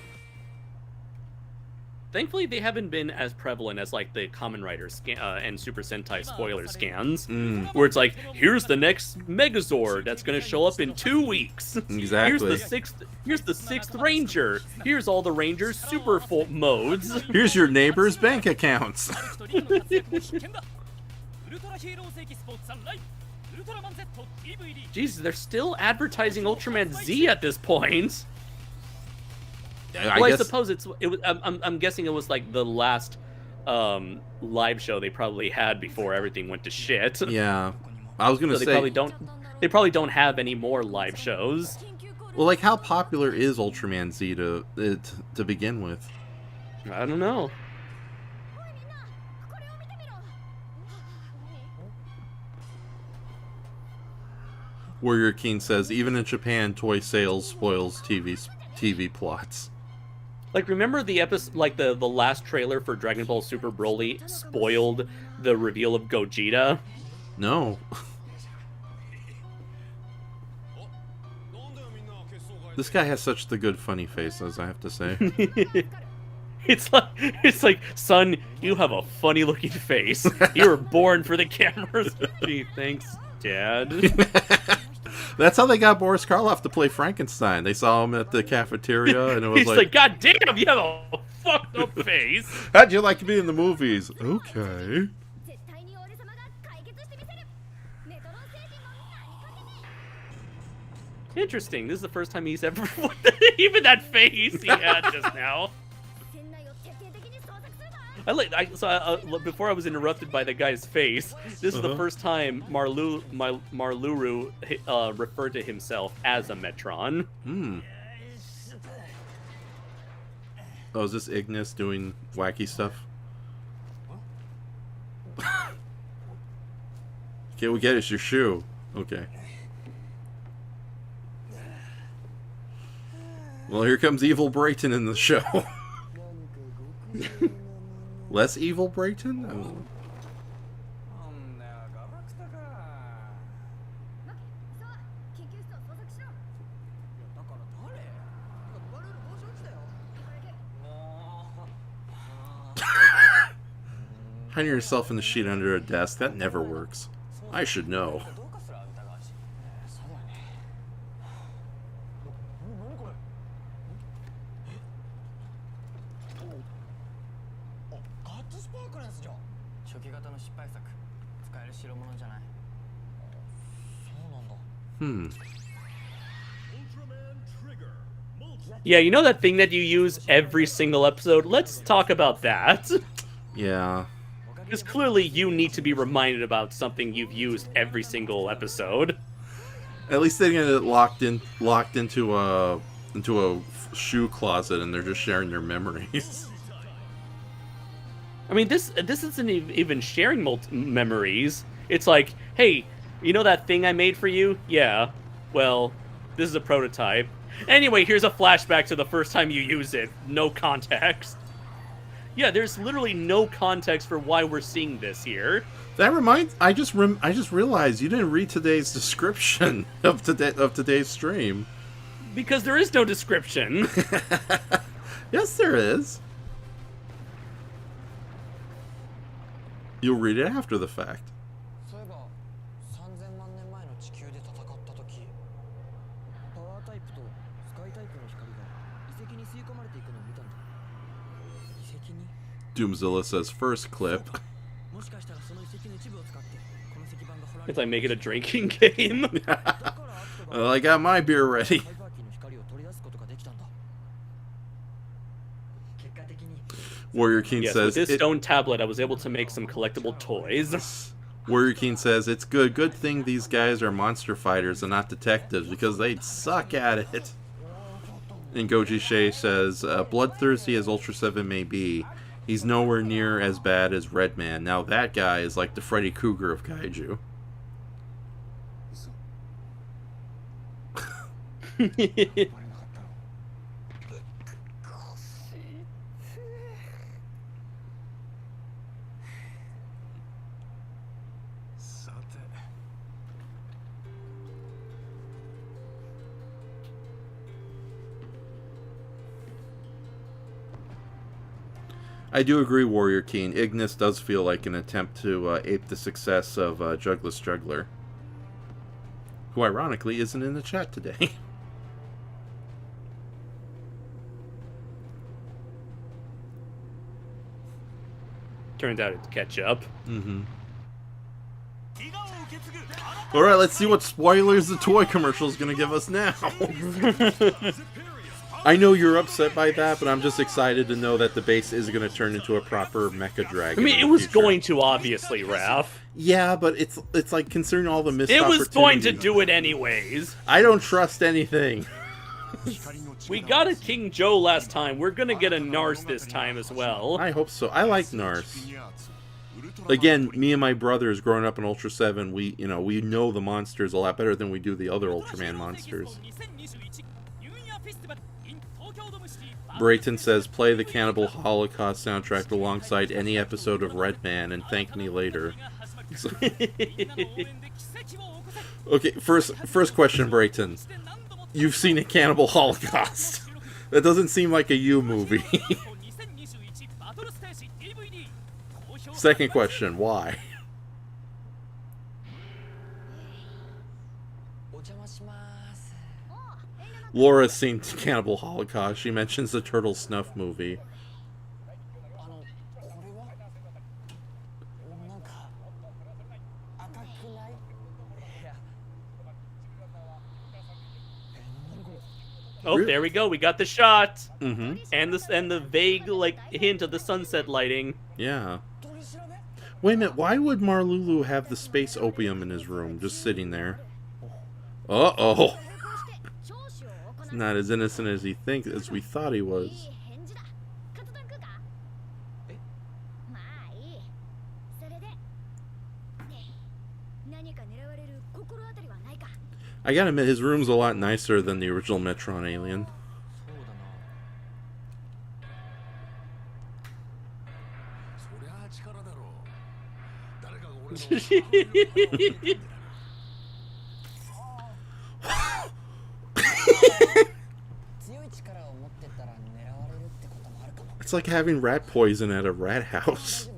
H: Thankfully, they haven't been as prevalent as like the Kamen Rider and Super Sentai spoiler scans, where it's like, here's the next Megazord that's going to show up in 2 weeks.
G: Exactly.
H: Here's the sixth Ranger. Here's all the Rangers' super full modes.
G: Here's your neighbor's bank accounts.
H: Jesus, they're still advertising Ultraman Z at this point.
G: I
H: suppose it was. I'm guessing it was like the last live show they probably had before everything went to shit.
G: Yeah, I was gonna say
H: they probably don't have any more live shows.
G: Well, like, how popular is Ultraman Z to begin with?
H: I don't know.
G: Warrior King says, even in Japan, toy sales spoils TV plots.
H: Like, remember the episode, like the last trailer for Dragon Ball Super Broly spoiled the reveal of Gogeta?
G: No. This guy has such the good funny faces, I have to say.
H: It's like, son, you have a funny looking face. You were born for the cameras. Gee, thanks, Dad.
G: That's how they got Boris Karloff to play Frankenstein. They saw him at the cafeteria, and it was
H: He's like, God damn, you have a fucked up face.
G: How'd you like me in the movies? Okay.
H: Interesting. This is the first time he's ever even that face he had just now. Before I was interrupted by the guy's face, this is the first time Marluru referred to himself as a Metron.
G: Oh, is this Ignis doing wacky stuff? Okay, we get it. It's your shoe. Okay. Well, here comes Evil Brayton in the show. Less Evil Brayton? Oh. Hiding yourself in the sheet under a desk, that never works. I should know.
H: Yeah, you know that thing that you use every single episode? Let's talk about that.
G: Yeah.
H: Because clearly you need to be reminded about something you've used every single episode.
G: At least they get it locked into a shoe closet, and they're just sharing their memories.
H: I mean, this isn't even sharing memories. It's like, hey, you know that thing I made for you? Yeah. Well, this is a prototype. Anyway, here's a flashback to the first time you used it. No context. Yeah, there's literally no context for why we're seeing this here.
G: That reminds... I just realized you didn't read today's description of today's stream.
H: Because there is no description.
G: Yes, there is. You'll read it after the fact. Doomzilla says first clip.
H: It's like make it a drinking game.
G: Well, I got my beer ready. Warrior King
H: Yes,
G: says
H: with this stone tablet, I was able to make some collectible toys.
G: Warrior King says it's good. Good thing these guys are monster fighters and not detectives because they'd suck at it. And Goji Shea says, bloodthirsty as Ultraseven may be, he's nowhere near as bad as Redman. Now that guy is like the Freddy Krueger of Kaiju. I do agree, Warrior King. Ignis does feel like an attempt to ape the success of Jugless Juggler, who ironically isn't in the chat today.
H: Turns out it's ketchup.
G: Mm-hmm. Alright, let's see what spoilers the toy commercial is going to give us now. I know you're upset by that, but I'm just excited to know that the base is going to turn into a proper mecha dragon.
H: I mean, it was going to, obviously, Raph.
G: Yeah, but it's like, considering all the missed opportunities.
H: It was going to do it anyways.
G: I don't trust anything.
H: We got a King Joe last time. We're going to get a Nars this time as well.
G: I hope so. I like Nars. Again, me and my brothers growing up in Ultra 7, we know the monsters a lot better than we do the other Ultraman monsters. Brayton says, play the Cannibal Holocaust soundtrack alongside any episode of Redman and thank me later. So, okay, first question, Brayton. You've seen a Cannibal Holocaust. That doesn't seem like a you movie. Second question, why? Laura's seen Cannibal Holocaust. She mentions the Turtle Snuff movie.
H: Oh, there we go. We got the shot.
G: Mm-hmm.
H: And the vague hint of the sunset lighting.
G: Yeah. Wait a minute. Why would Marlulu have the space opium in his room, just sitting there? Uh-oh. Not as innocent as we thought he was. I gotta admit, his room's a lot nicer than the original Metron alien. It's like having rat poison at a rat house.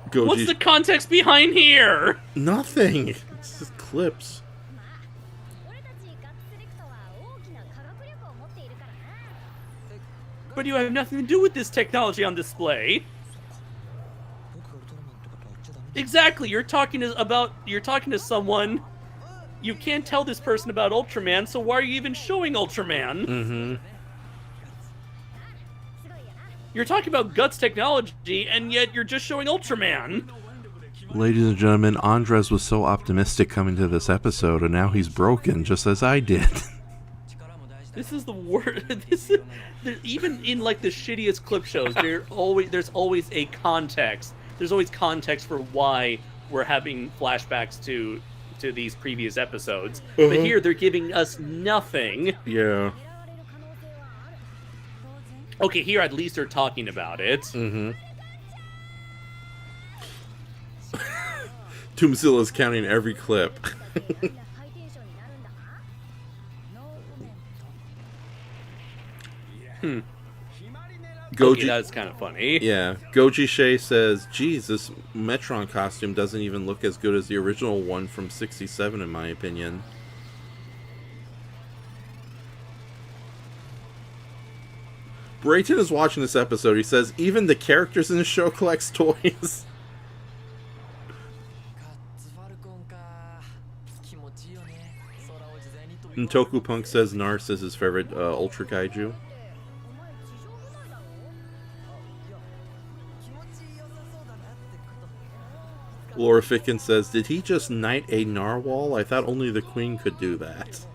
G: Goji.
H: What's the context behind here?
G: Nothing. It's just clips.
H: But you have nothing to do with this technology on display. Exactly. You're talking to someone. You can't tell this person about Ultraman, so why are you even showing Ultraman?
G: Mm-hmm.
H: You're talking about Guts technology, and yet you're just showing Ultraman.
G: Ladies and gentlemen, Andres was so optimistic coming to this episode, and now he's broken, just as I did.
H: This is the worst. Even in like the shittiest clip shows, there's always a context. There's always context for why we're having flashbacks to these previous episodes. But here they're giving us nothing.
G: Yeah.
H: Okay, here at least they're talking about it.
G: Mm-hmm. Doomzilla's counting every clip.
H: Okay, that's kind of funny.
G: Yeah, Goji Shea says, geez, this Metron costume doesn't even look as good as the original one from 67 in my opinion. Brayton is watching this episode. He says, even the characters in the show collects toys. And Toku Punk says Nars is his favorite Ultra Kaiju. Laura Ficken says, did he just knight a narwhal? I thought only the queen could do that.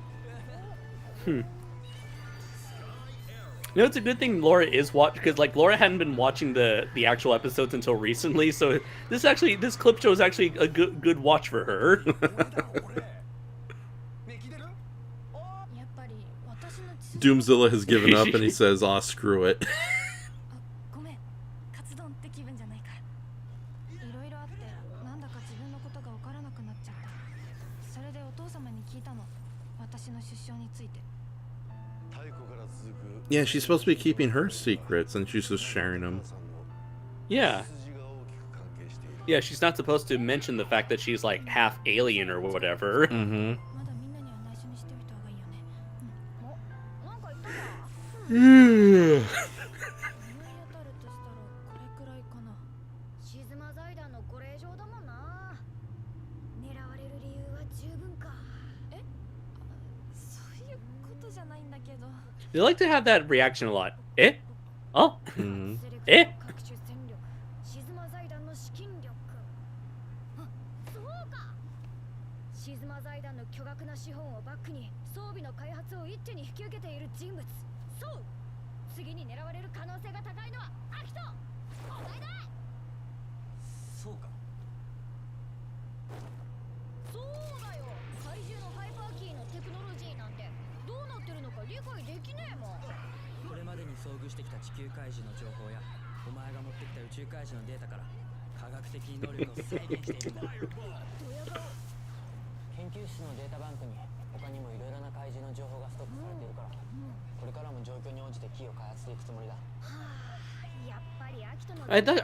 H: You know, it's a good thing Laura is watching, because like Laura hadn't been watching the actual episodes until recently, so this clip show is actually a good watch for her.
G: Doomzilla has given up and he says, aw, screw it. Yeah, she's supposed to be keeping her secrets, and she's just sharing them.
H: Yeah. Yeah, she's not supposed to mention the fact that she's, like, half alien or whatever.
G: Mm-hmm.
H: They like to have that reaction a lot. Eh? Oh?
G: Mm-hmm.
H: Eh?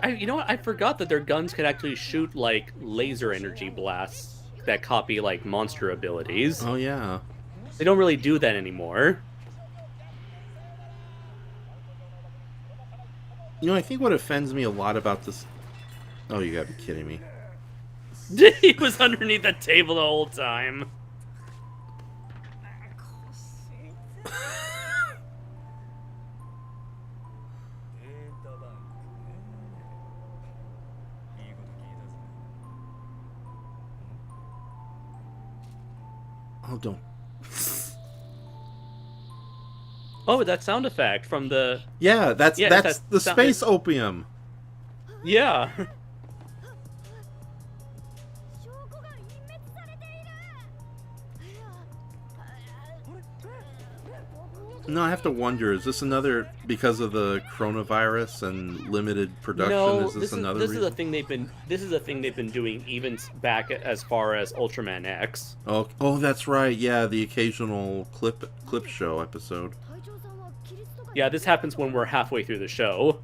H: You know what? I forgot that their guns could actually shoot like laser energy blasts that copy like monster abilities.
G: Oh yeah.
H: They don't really do that anymore.
G: You know, I think what offends me a lot about this... Oh, you gotta be kidding me.
H: He was underneath the table the whole time.
G: Oh, don't.
H: Oh, that sound effect from the...
G: Yeah, that's the space opium.
H: Yeah.
G: No, I have to wonder, is this another, because of the coronavirus and limited production,
H: No,
G: is this another
H: this
G: reason?
H: is a thing they've been doing even back as far as Ultraman X.
G: Oh, that's right, yeah, the occasional clip show episode.
H: Yeah, this happens when we're halfway through the show.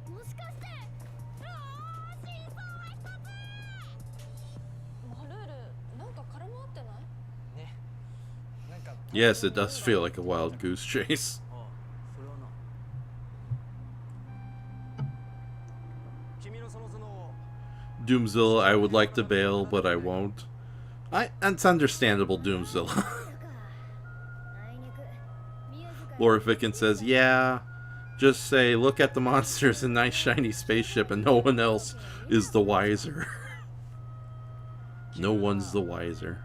G: Yes, it does feel like a wild goose chase. Doomzilla, I would like to bail, but I won't. It's understandable, Doomzilla. Laura Ficken says, yeah, just say, look at the monsters in nice shiny spaceship and no one else is the wiser. No one's the wiser.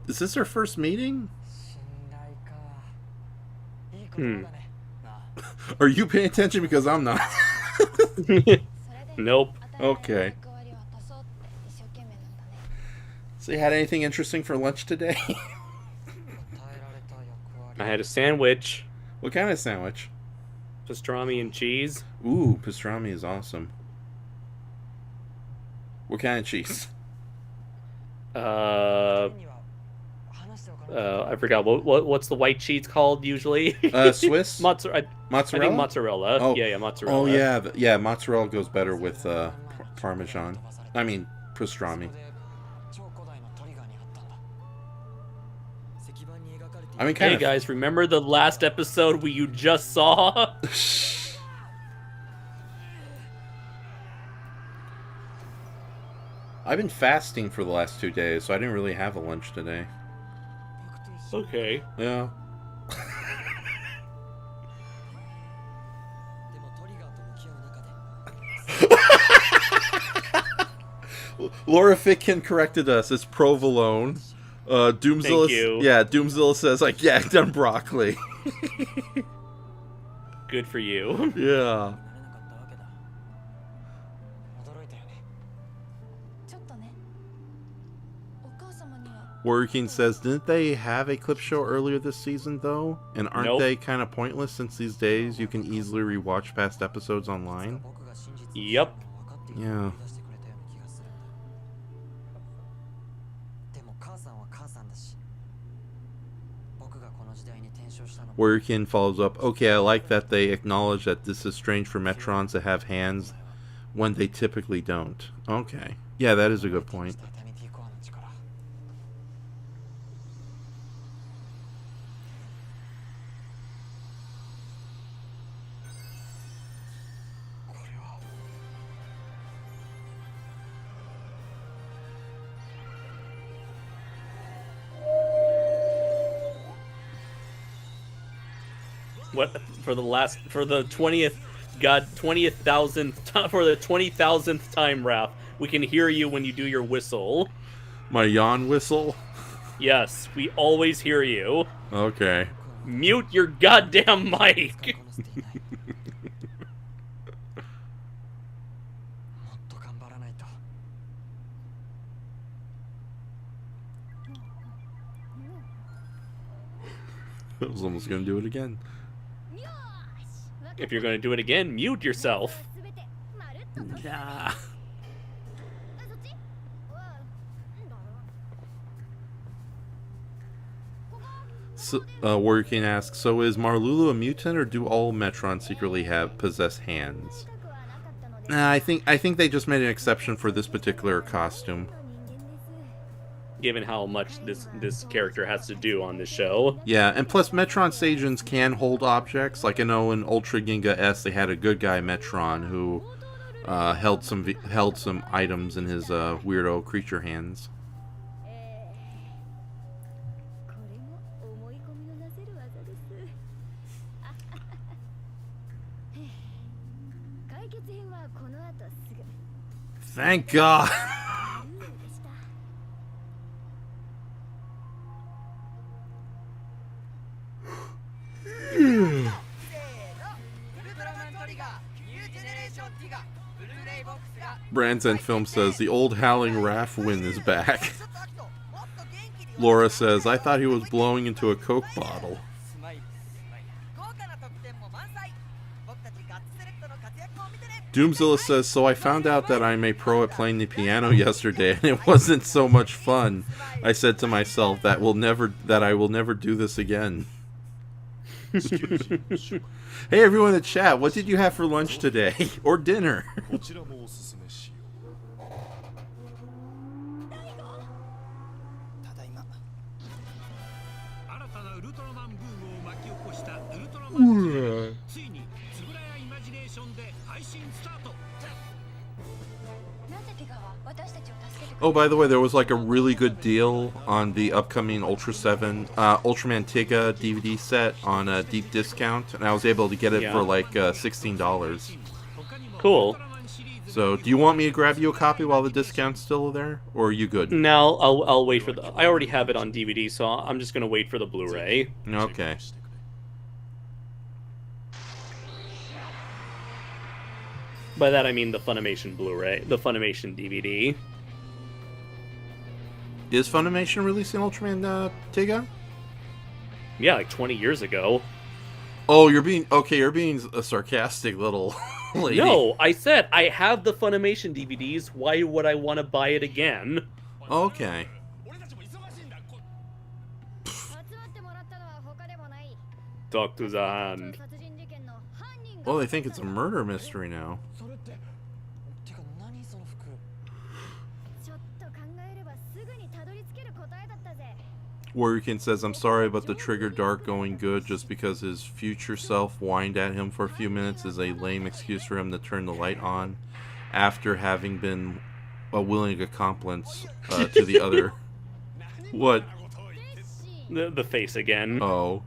G: Is this our first meeting? Are you paying attention? Because I'm not.
H: Nope.
G: Okay. So you had anything interesting for lunch today?
H: I had a sandwich,
G: What kind of sandwich?
H: pastrami and cheese.
G: Ooh, pastrami is awesome. What kind of cheese?
H: I forgot what's the white cheese called usually?
G: Swiss?
H: Mozzarella.
G: Mozzarella?
H: I think mozzarella.
G: Oh.
H: Yeah, mozzarella.
G: Oh, yeah. Yeah, mozzarella goes better with Parmesan. I mean, pastrami. I mean,
H: Hey guys, remember the last episode you just saw?
G: I've been fasting for the last 2 days, so I didn't really have a lunch today.
H: Okay.
G: Yeah. Laura Fitkin corrected us. It's provolone. Doomzilla.
H: Thank you.
G: Yeah, Doomzilla says I gagged on broccoli.
H: Good for you.
G: Yeah. Warrior King says, didn't they have a clip show earlier this season, though? And aren't
H: Nope.
G: they kind of pointless since these days you can easily rewatch past episodes online?
H: Yep.
G: Yeah. Warrior King follows up, okay, I like that they acknowledge that this is strange for Metrons to have hands when they typically don't. Okay. Yeah, that is a good point.
H: What for the 20th 20,000th time, Raph, we can hear you when you do your whistle.
G: My yawn whistle?
H: Yes, we always hear you.
G: Okay.
H: Mute your goddamn mic.
G: I was almost gonna do it again.
H: If you're going to do it again, mute yourself.
G: Nah. So, Warrior King asks, so is Marlulu a mutant, or do all Metron secretly possess hands? Nah, I think they just made an exception for this particular costume.
H: Given how much this character has to do on the show.
G: Yeah, and plus Metron Saiyajins can hold objects. Like I know in Ultra Ginga S, they had a good guy Metron who held some items in his weirdo creature hands. Thank God. Brands Film says the old howling Raph win is back. Laura says, I thought he was blowing into a Coke bottle. Doomzilla says, so I found out that I'm a pro at playing the piano yesterday, and it wasn't so much fun. I said to myself that I will never do this again. Hey everyone in the chat, what did you have for lunch today? Or dinner? Oh, by the way, there was like a really good deal on the upcoming Ultraseven, Ultraman Trigger DVD set on a deep discount, and I was able to get it for like $16.
H: Cool.
G: So, do you want me to grab you a copy while the discount's still there, or are you good?
H: No, I'll wait for I already have it on DVD, so I'm just gonna wait for the Blu-ray.
G: Okay.
H: By that I mean the Funimation Blu-ray, the Funimation DVD.
G: Is Funimation releasing Ultraman Trigger?
H: Yeah, like 20 years ago.
G: Oh, you're being a sarcastic little lady.
H: No, I said I have the Funimation DVDs. Why would I want to buy it again?
G: Okay.
H: Talk to the hand.
G: Well, they think it's a murder mystery now. Warriorkin says, I'm sorry, but the Trigger Dark going good just because his future self whined at him for a few minutes is a lame excuse for him to turn the light on after having been a willing accomplice to the other. What?
H: The face again.
G: Oh.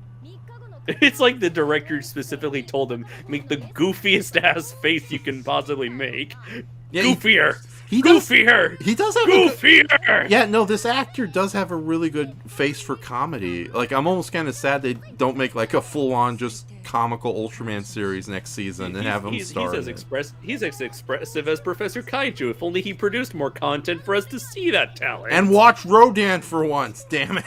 H: It's like the director specifically told him, make the goofiest ass face you can possibly make. Yeah, goofier! Goofier!
G: He does have
H: goofier!
G: Yeah, no, this actor does have a really good face for comedy. Like, I'm almost kind of sad they don't make, like, a full-on, just comical Ultraman series next season and have him star in it.
H: He's as expressive as Professor Kaiju. If only he produced more content for us to see that talent.
G: And watch Rodan for once, damn it.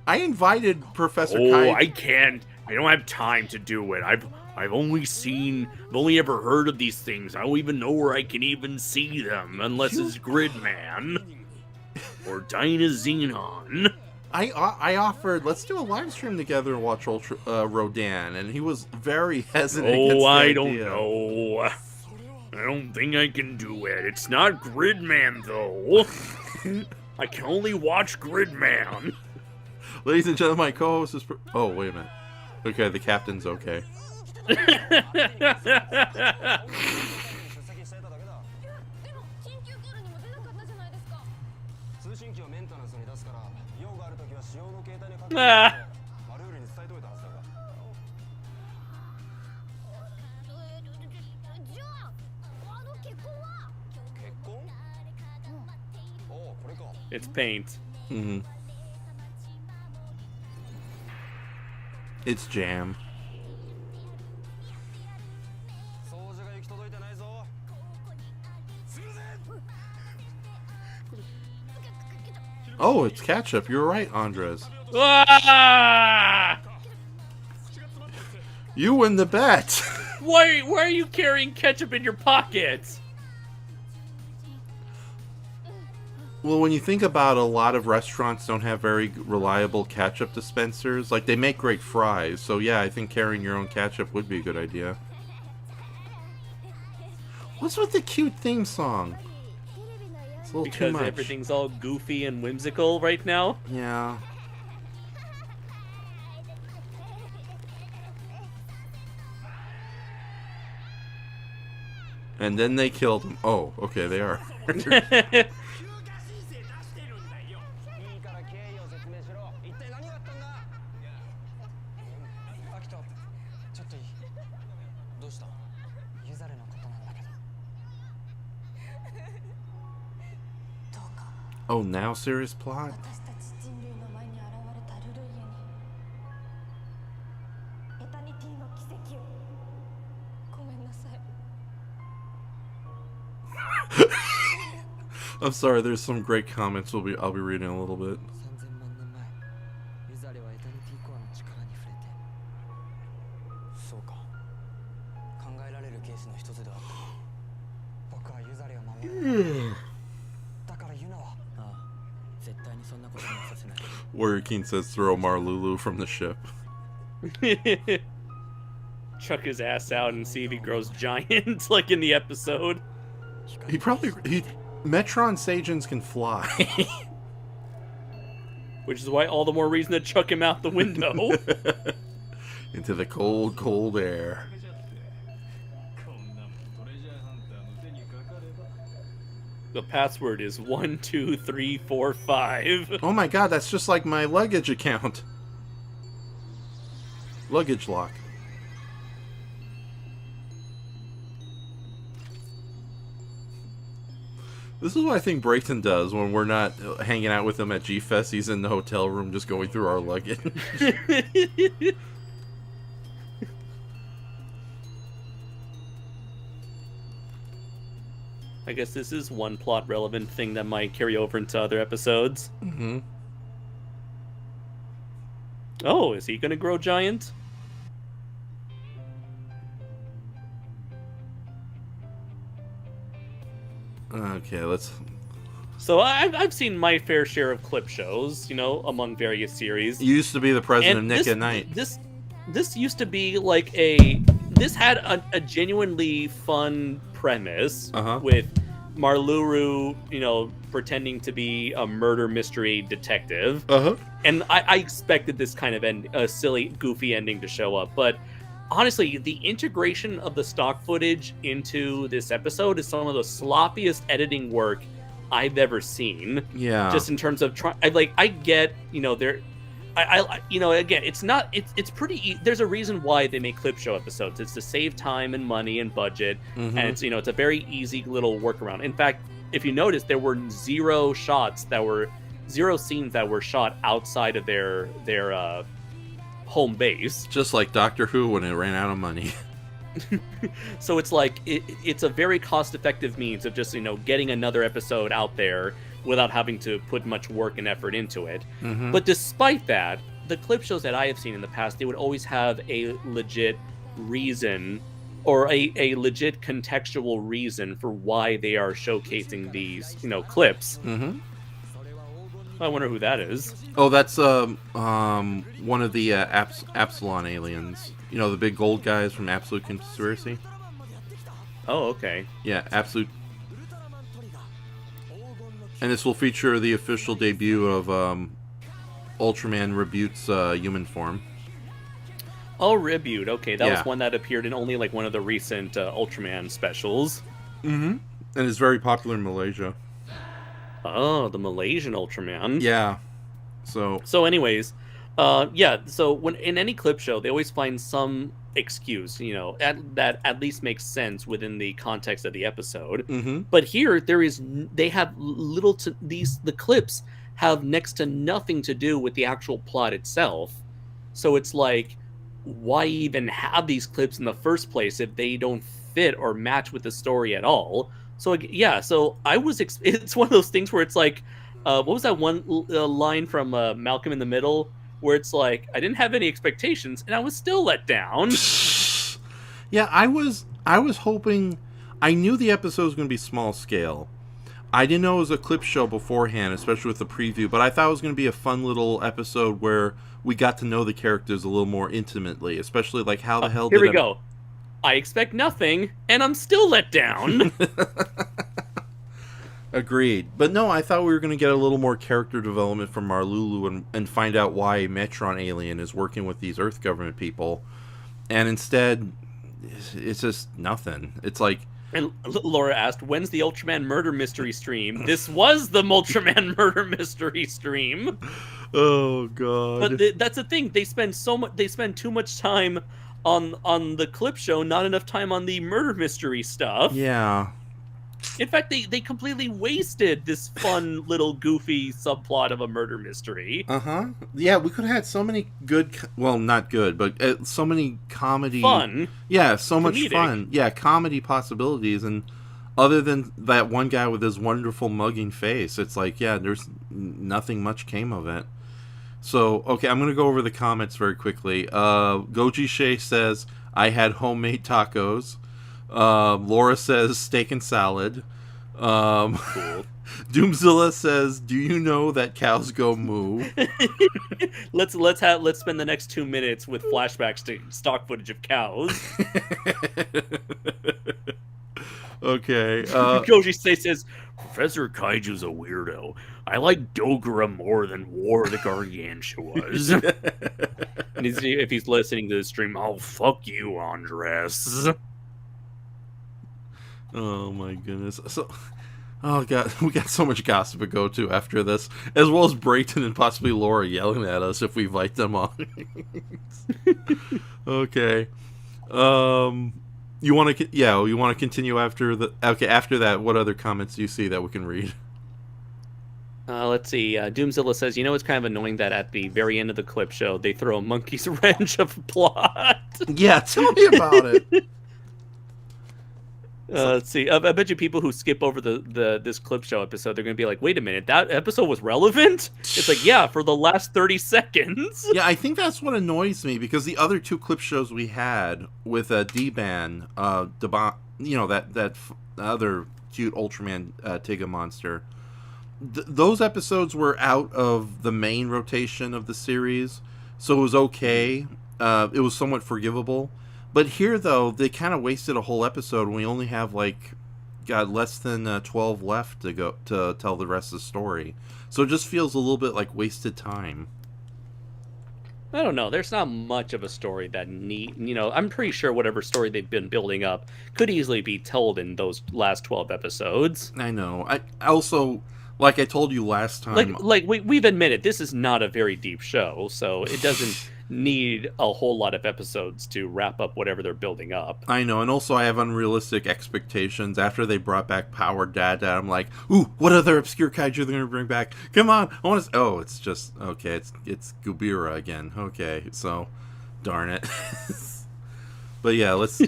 G: I invited Professor Kaiju.
B: Oh, I can't. I don't have time to do it. I've only ever heard of these things. I don't even know where I can even see them, unless it's Gridman or Dynazenon.
G: I offered, let's do a live stream together and watch Rodan, and he was very hesitant.
B: Oh, I don't know. I don't think I can do it. It's not Gridman, though. I can only watch Gridman.
G: Ladies and gentlemen, my co-host is... Oh, wait a minute. Okay, the captain's okay.
H: Ah. It's paint.
G: Mm-hmm. It's jam. Oh, it's ketchup. You're right, Andres.
H: Ah!
G: You win the bet.
H: Why are you carrying ketchup in your pockets?
G: Well, when you think about it, a lot of restaurants don't have very reliable ketchup dispensers. Like, they make great fries. So, yeah, I think carrying your own ketchup would be a good idea. What's with the cute theme song? It's a little too much.
H: Because everything's all goofy and whimsical right now?
G: Yeah. And then they killed him. Oh, okay, they are. Oh, now serious plot? I'm sorry, there's some great comments I'll be reading a little bit. Warrior King says throw Marlulu from the ship.
H: Chuck his ass out and see if he grows giant, like in the episode.
G: Metron Saiyans can fly.
H: Which is why all the more reason to chuck him out the window.
G: Into the cold, cold air.
H: The password is 12345.
G: Oh my god, that's just like my luggage account. Luggage lock. This is what I think Brayton does when we're not hanging out with him at G-Fest. He's in the hotel room just going through our luggage.
H: I guess this is one plot relevant thing that might carry over into other episodes.
G: Mm-hmm.
H: Oh, is he gonna grow giant?
G: Okay, let's...
H: So I've seen my fair share of clip shows, among various series.
G: You used to be the president of
H: And
G: Nick at Night.
H: This used to be like this had a genuinely fun premise with Marluru, pretending to be a murder mystery detective. And I expected this kind of a silly, goofy ending to show up, but honestly, the integration of the stock footage into this episode is some of the sloppiest editing work I've ever seen.
G: Yeah.
H: Just in terms of I get, again, it's pretty. There's a reason why they make clip show episodes. It's to save time and money and budget, and it's it's a very easy little workaround. In fact, if you notice, there were zero scenes that were shot outside of their home base.
G: Just like Doctor Who when it ran out of money.
H: So it's like it's a very cost-effective means of just getting another episode out there without having to put much work and effort into it. But despite that, the clip shows that I have seen in the past, they would always have a legit reason or a legit contextual reason for why they are showcasing these clips. I wonder who that is.
G: Oh, that's one of the Absalon aliens. The big gold guys from Absolute Conspiracy.
H: Oh, okay.
G: Yeah, Absolute. And this will feature the official debut of Ultraman Rebute's human form.
H: Oh, Rebute. Okay, that
G: Yeah.
H: was one that appeared in only one of the recent Ultraman specials.
G: And it's very popular in Malaysia.
H: Oh, the Malaysian Ultraman.
G: Yeah.
H: So anyways, so when in any clip show, they always find some excuse, that at least makes sense within the context of the episode. But here, they have the clips have next to nothing to do with the actual plot itself. So it's like, why even have these clips in the first place if they don't fit or match with the story at all? So yeah, so it's one of those things where it's like, what was that one line from Malcolm in the Middle, where it's like, I didn't have any expectations and I was still let down.
G: Yeah, I was hoping. I knew the episode was going to be small scale. I didn't know it was a clip show beforehand, especially with the preview, but I thought it was going to be a fun little episode where we got to know the characters a little more intimately, especially like how the hell
H: here we go. I expect nothing, and I'm still let down.
G: Agreed. But no, I thought we were going to get a little more character development from Marlulu and find out why a Metron alien is working with these Earth government people. And instead, it's just nothing. It's like...
H: And Laura asked, when's the Ultraman murder mystery stream? This was the Ultraman murder mystery stream.
G: Oh, God.
H: But that's the thing. They spend too much time on the clip show, not enough time on the murder mystery stuff.
G: Yeah.
H: In fact, they completely wasted this fun little goofy subplot of a murder mystery.
G: Yeah, we could have had so many good, well, not good, but so many comedy...
H: Fun.
G: Yeah, so much
H: Comedic.
G: fun. Yeah, comedy possibilities, and other than that one guy with his wonderful mugging face, it's like, yeah, there's nothing much came of it. So, okay, I'm going to go over the comments very quickly. Goji Shea says, I had homemade tacos. Laura says, steak and salad.
H: Cool.
G: Doomzilla says, do you know that cows go moo?
H: Let's spend the next 2 minutes with flashbacks to stock footage of cows.
G: Okay.
H: Goji says, Professor Kaiju's a weirdo. I like Dogura more than War of the Gargantuas. And if he's listening to the stream, oh, fuck you, Andres.
G: Oh my goodness. So, oh god, we got so much gossip to go to after this, as well as Brayton and possibly Laura yelling at us if we invite them on. Okay. You want to continue after the... Okay, after that, what other comments do you see that we can read?
H: Let's see. Doomzilla says, it's kind of annoying that at the very end of the clip show, they throw a monkey's wrench of plot.
G: Yeah, tell me about it.
H: Let's see. I bet you people who skip over this clip show episode, they're going to be like, wait a minute, that episode was relevant? It's like, yeah, for the last 30 seconds.
G: Yeah, I think that's what annoys me, because the other two clip shows we had with D-Ban, that other cute Ultraman Trigger monster, those episodes were out of the main rotation of the series, so it was okay. It was somewhat forgivable. But here, though, they kind of wasted a whole episode when we only have, less than 12 left to go to tell the rest of the story. So it just feels a little bit like wasted time.
H: I don't know. There's not much of a story that I'm pretty sure whatever story they've been building up could easily be told in those last 12 episodes.
G: I know. I also, like I told you last time...
H: We've admitted, this is not a very deep show, so it doesn't need a whole lot of episodes to wrap up whatever they're building up.
G: I know, and also I have unrealistic expectations. After they brought back Power Dad, I'm like, ooh, what other obscure kaiju they're going to bring back? Come on, I want to... Oh, it's just... Okay, it's Gubira again. Okay, so... Darn it. But yeah, let's...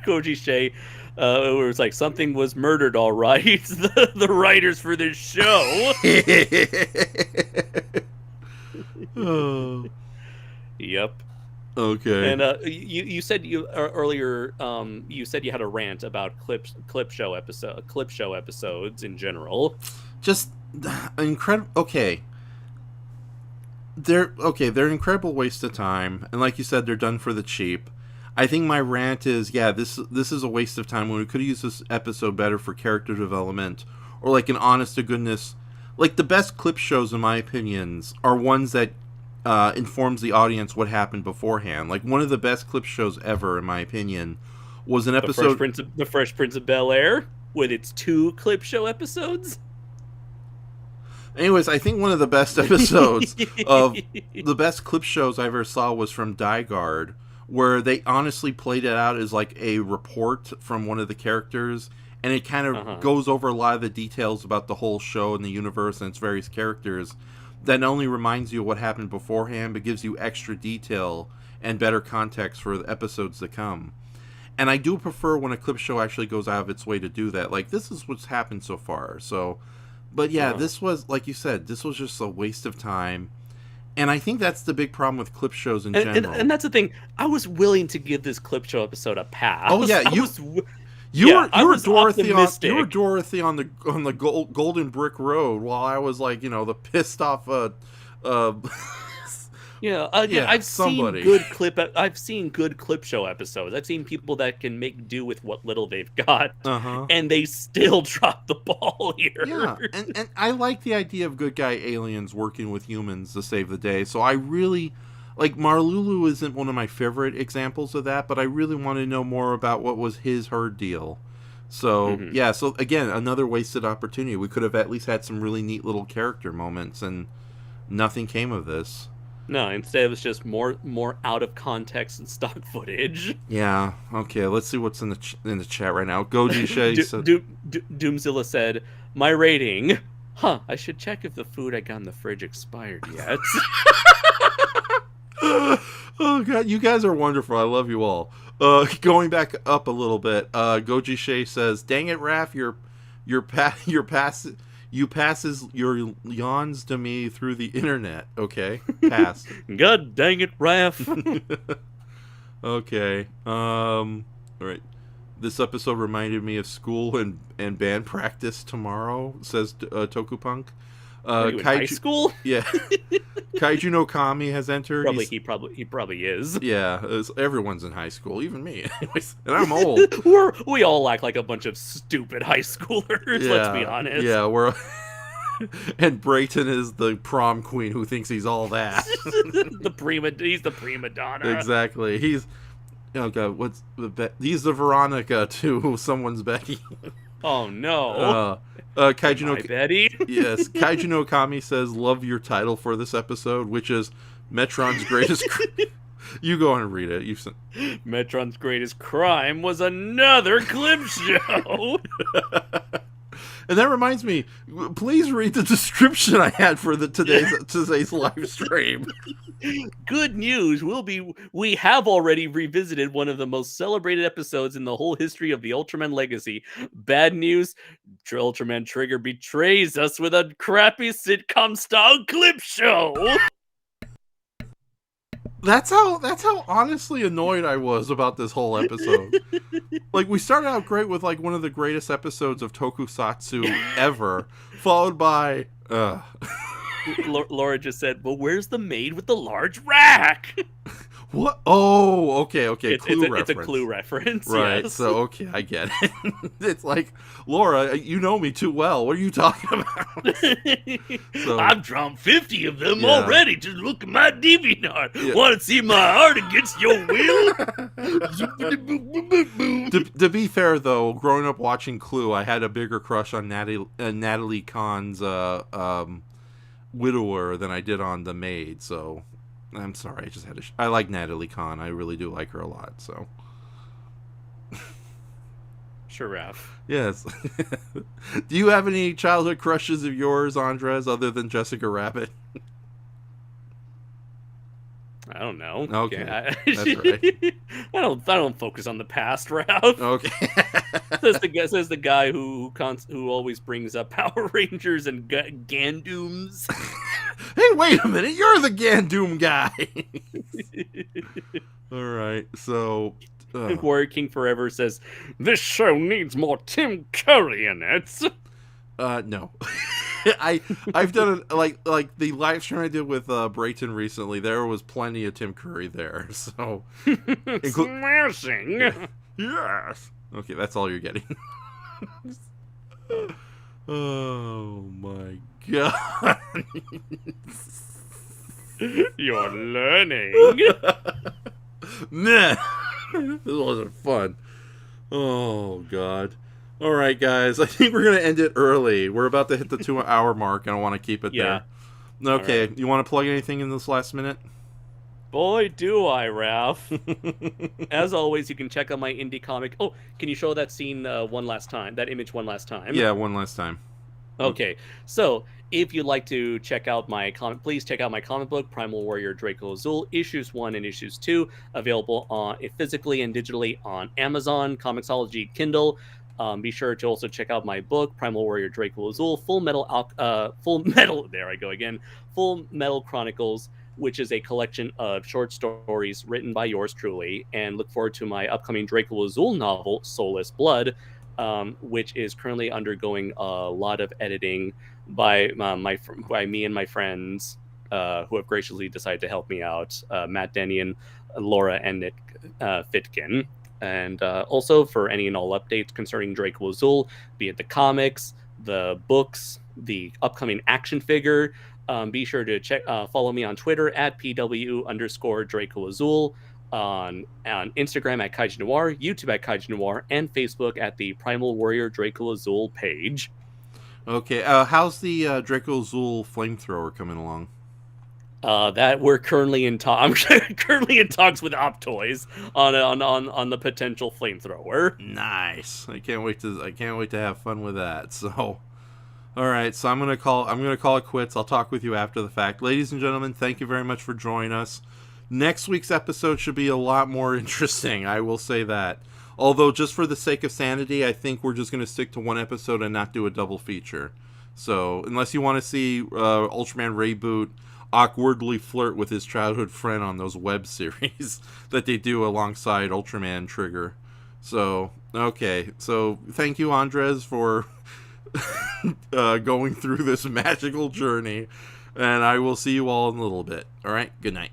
H: Koji Shea, it was like, something was murdered, all right. the writers for this show.
G: Oh.
H: Yep.
G: Okay.
H: And you said earlier you said you had a rant about clip show episodes in general.
G: Just incredible. Okay. They're an incredible waste of time, and like you said, they're done for the cheap. I think my rant is, this is a waste of time when we could have used this episode better for character development, or like an honest to goodness. Like, the best clip shows, in my opinions, are ones that informs the audience what happened beforehand. Like, one of the best clip shows ever, in my opinion, was an episode...
H: The Fresh Prince of Bel-Air, with its 2 clip show episodes?
G: Anyways, I think one of the best episodes of the best clip shows I ever saw was from Die Guard, where they honestly played it out as like a report from one of the characters, and it kind of goes over a lot of the details about the whole show and the universe and its various characters. That not only reminds you of what happened beforehand, but gives you extra detail and better context for the episodes to come. And I do prefer when a clip show actually goes out of its way to do that. Like, this is what's happened so far. So, but yeah, this was, like you said, this was just a waste of time. And I think that's the big problem with clip shows in general.
H: And that's the thing. I was willing to give this clip show episode a pass.
G: Oh yeah, you were Dorothy on the Golden Brick Road, while I was like, the pissed off
H: I've seen good clip show episodes. I've seen people that can make do with what little they've got, and they still drop the ball here.
G: Yeah, and I like the idea of good guy aliens working with humans to save the day. So I really like Marlulu isn't one of my favorite examples of that, but I really want to know more about what was her deal. So so again, another wasted opportunity. We could have at least had some really neat little character moments, and nothing came of this.
H: No, instead it was just more out of context and stock footage.
G: Yeah. Okay. Let's see what's in the chat right now. Goji Shay said,
H: Doomzilla said, "My rating. I should check if the food I got in the fridge expired yet."
G: Oh god, you guys are wonderful. I love you all. Going back up a little bit, Goji Shay says, "Dang it, Raph, you passes your yawns to me through the internet." Okay, pass.
H: God dang it, Raph.
G: Okay. All right. This episode reminded me of school and band practice tomorrow, says Tokupunk.
H: Are you in high school?
G: Yeah. Kaiju no Kami has entered.
H: He probably is.
G: Yeah, everyone's in high school, even me. Anyways, and I'm old.
H: We all act like a bunch of stupid high schoolers.
G: Yeah,
H: let's be honest.
G: Yeah, we're. And Brayton is the prom queen who thinks he's all that.
H: He's the prima donna.
G: Exactly. He's. Oh god, he's the Veronica to someone's Betty.
H: Oh no.
G: Kaiju no
H: Betty.
G: Yes, Kaiju no Kami says, "Love your title for this episode, which is Metron's greatest." You go on and read it.
H: Metron's greatest crime was another clip show.
G: And that reminds me, please read the description I had for today's live stream.
H: Good news. We have already revisited one of the most celebrated episodes in the whole history of the Ultraman legacy. Bad news. Ultraman Trigger betrays us with a crappy sitcom style clip show.
G: That's how honestly annoyed I was about this whole episode. Like, we started out great with like one of the greatest episodes of tokusatsu ever, followed by
H: Laura just said, "Well, where's the maid with the large rack?"
G: What? Oh, okay.
H: It's a Clue reference,
G: right?
H: Yes.
G: So okay, I get it. It's like, Laura, you know me too well. What are you talking about? So,
H: I've drawn 50 of them already. Just look at my DeviantArt. Yeah. Want to see my art against your will?
G: To be fair, though, growing up watching Clue, I had a bigger crush on Natalie Kahn's widower than I did on the maid. So. I'm sorry, I just had I like Natalie Kahn. I really do like her a lot, so.
H: Sure, Raph.
G: Yes. Do you have any childhood crushes of yours, Andres, other than Jessica Rabbit? I
H: don't know.
G: Okay,
H: that's
G: right.
H: I don't focus on the past, Ralph.
G: Okay.
H: says the guy who always brings up Power Rangers and Gandooms.
G: Hey, wait a minute! You're the Gandoom guy. All right, so
H: Warrior King Forever says this show needs more Tim Curry in it.
G: No. I've done it like the live stream I did with Brayton recently. There was plenty of Tim Curry there, so
H: smashing.
G: Yes. Okay, that's all you're getting. Oh my god!
H: You're learning.
G: Nah, this wasn't fun. Oh god. All right, guys. I think we're gonna end it early. We're about to hit the 2-hour mark, and I want to keep it there. Okay. Right. You want to plug anything in this last minute?
H: Boy, do I, Ralph. As always, you can check out my indie comic. Oh, can you show that scene one last time? That image one last time?
G: Yeah, one last time.
H: Okay, so if you'd like to check out my comic, please check out my comic book, Primal Warrior Draco Azul, Issues 1 and Issues 2, available physically and digitally on Amazon, Comixology, Kindle. Be sure to also check out my book, Primal Warrior Draco Azul, Full Metal, there I go again, Full Metal Chronicles, which is a collection of short stories written by yours truly, and look forward to my upcoming Draco Azul novel, Soulless Blood, which is currently undergoing a lot of editing by me and my friends who have graciously decided to help me out, Matt Denian, Laura, and Nick Fitkin. And also for any and all updates concerning Draco Azul, be it the comics, the books, the upcoming action figure, be sure to follow me on Twitter at PW_Draco Azul, on Instagram at Kaiju Noir, YouTube at Kaiju Noir, and Facebook at the Primal Warrior Draco Azul page.
G: Okay, how's the Draco Azul flamethrower coming along?
H: That we're currently in I'm currently in talks with Optoys on the potential flamethrower.
G: Nice. I can't wait to have fun with that. So, all right. So I'm gonna call it quits. I'll talk with you after the fact, ladies and gentlemen. Thank you very much for joining us. Next week's episode should be a lot more interesting. I will say that. Although, just for the sake of sanity, I think we're just gonna stick to one episode and not do a double feature. So, unless you want to see Ultraman Reboot awkwardly flirt with his childhood friend on those web series that they do alongside Ultraman Trigger. So, okay. So, thank you, Andres, for going through this magical journey. And I will see you all in a little bit. All right? Good night.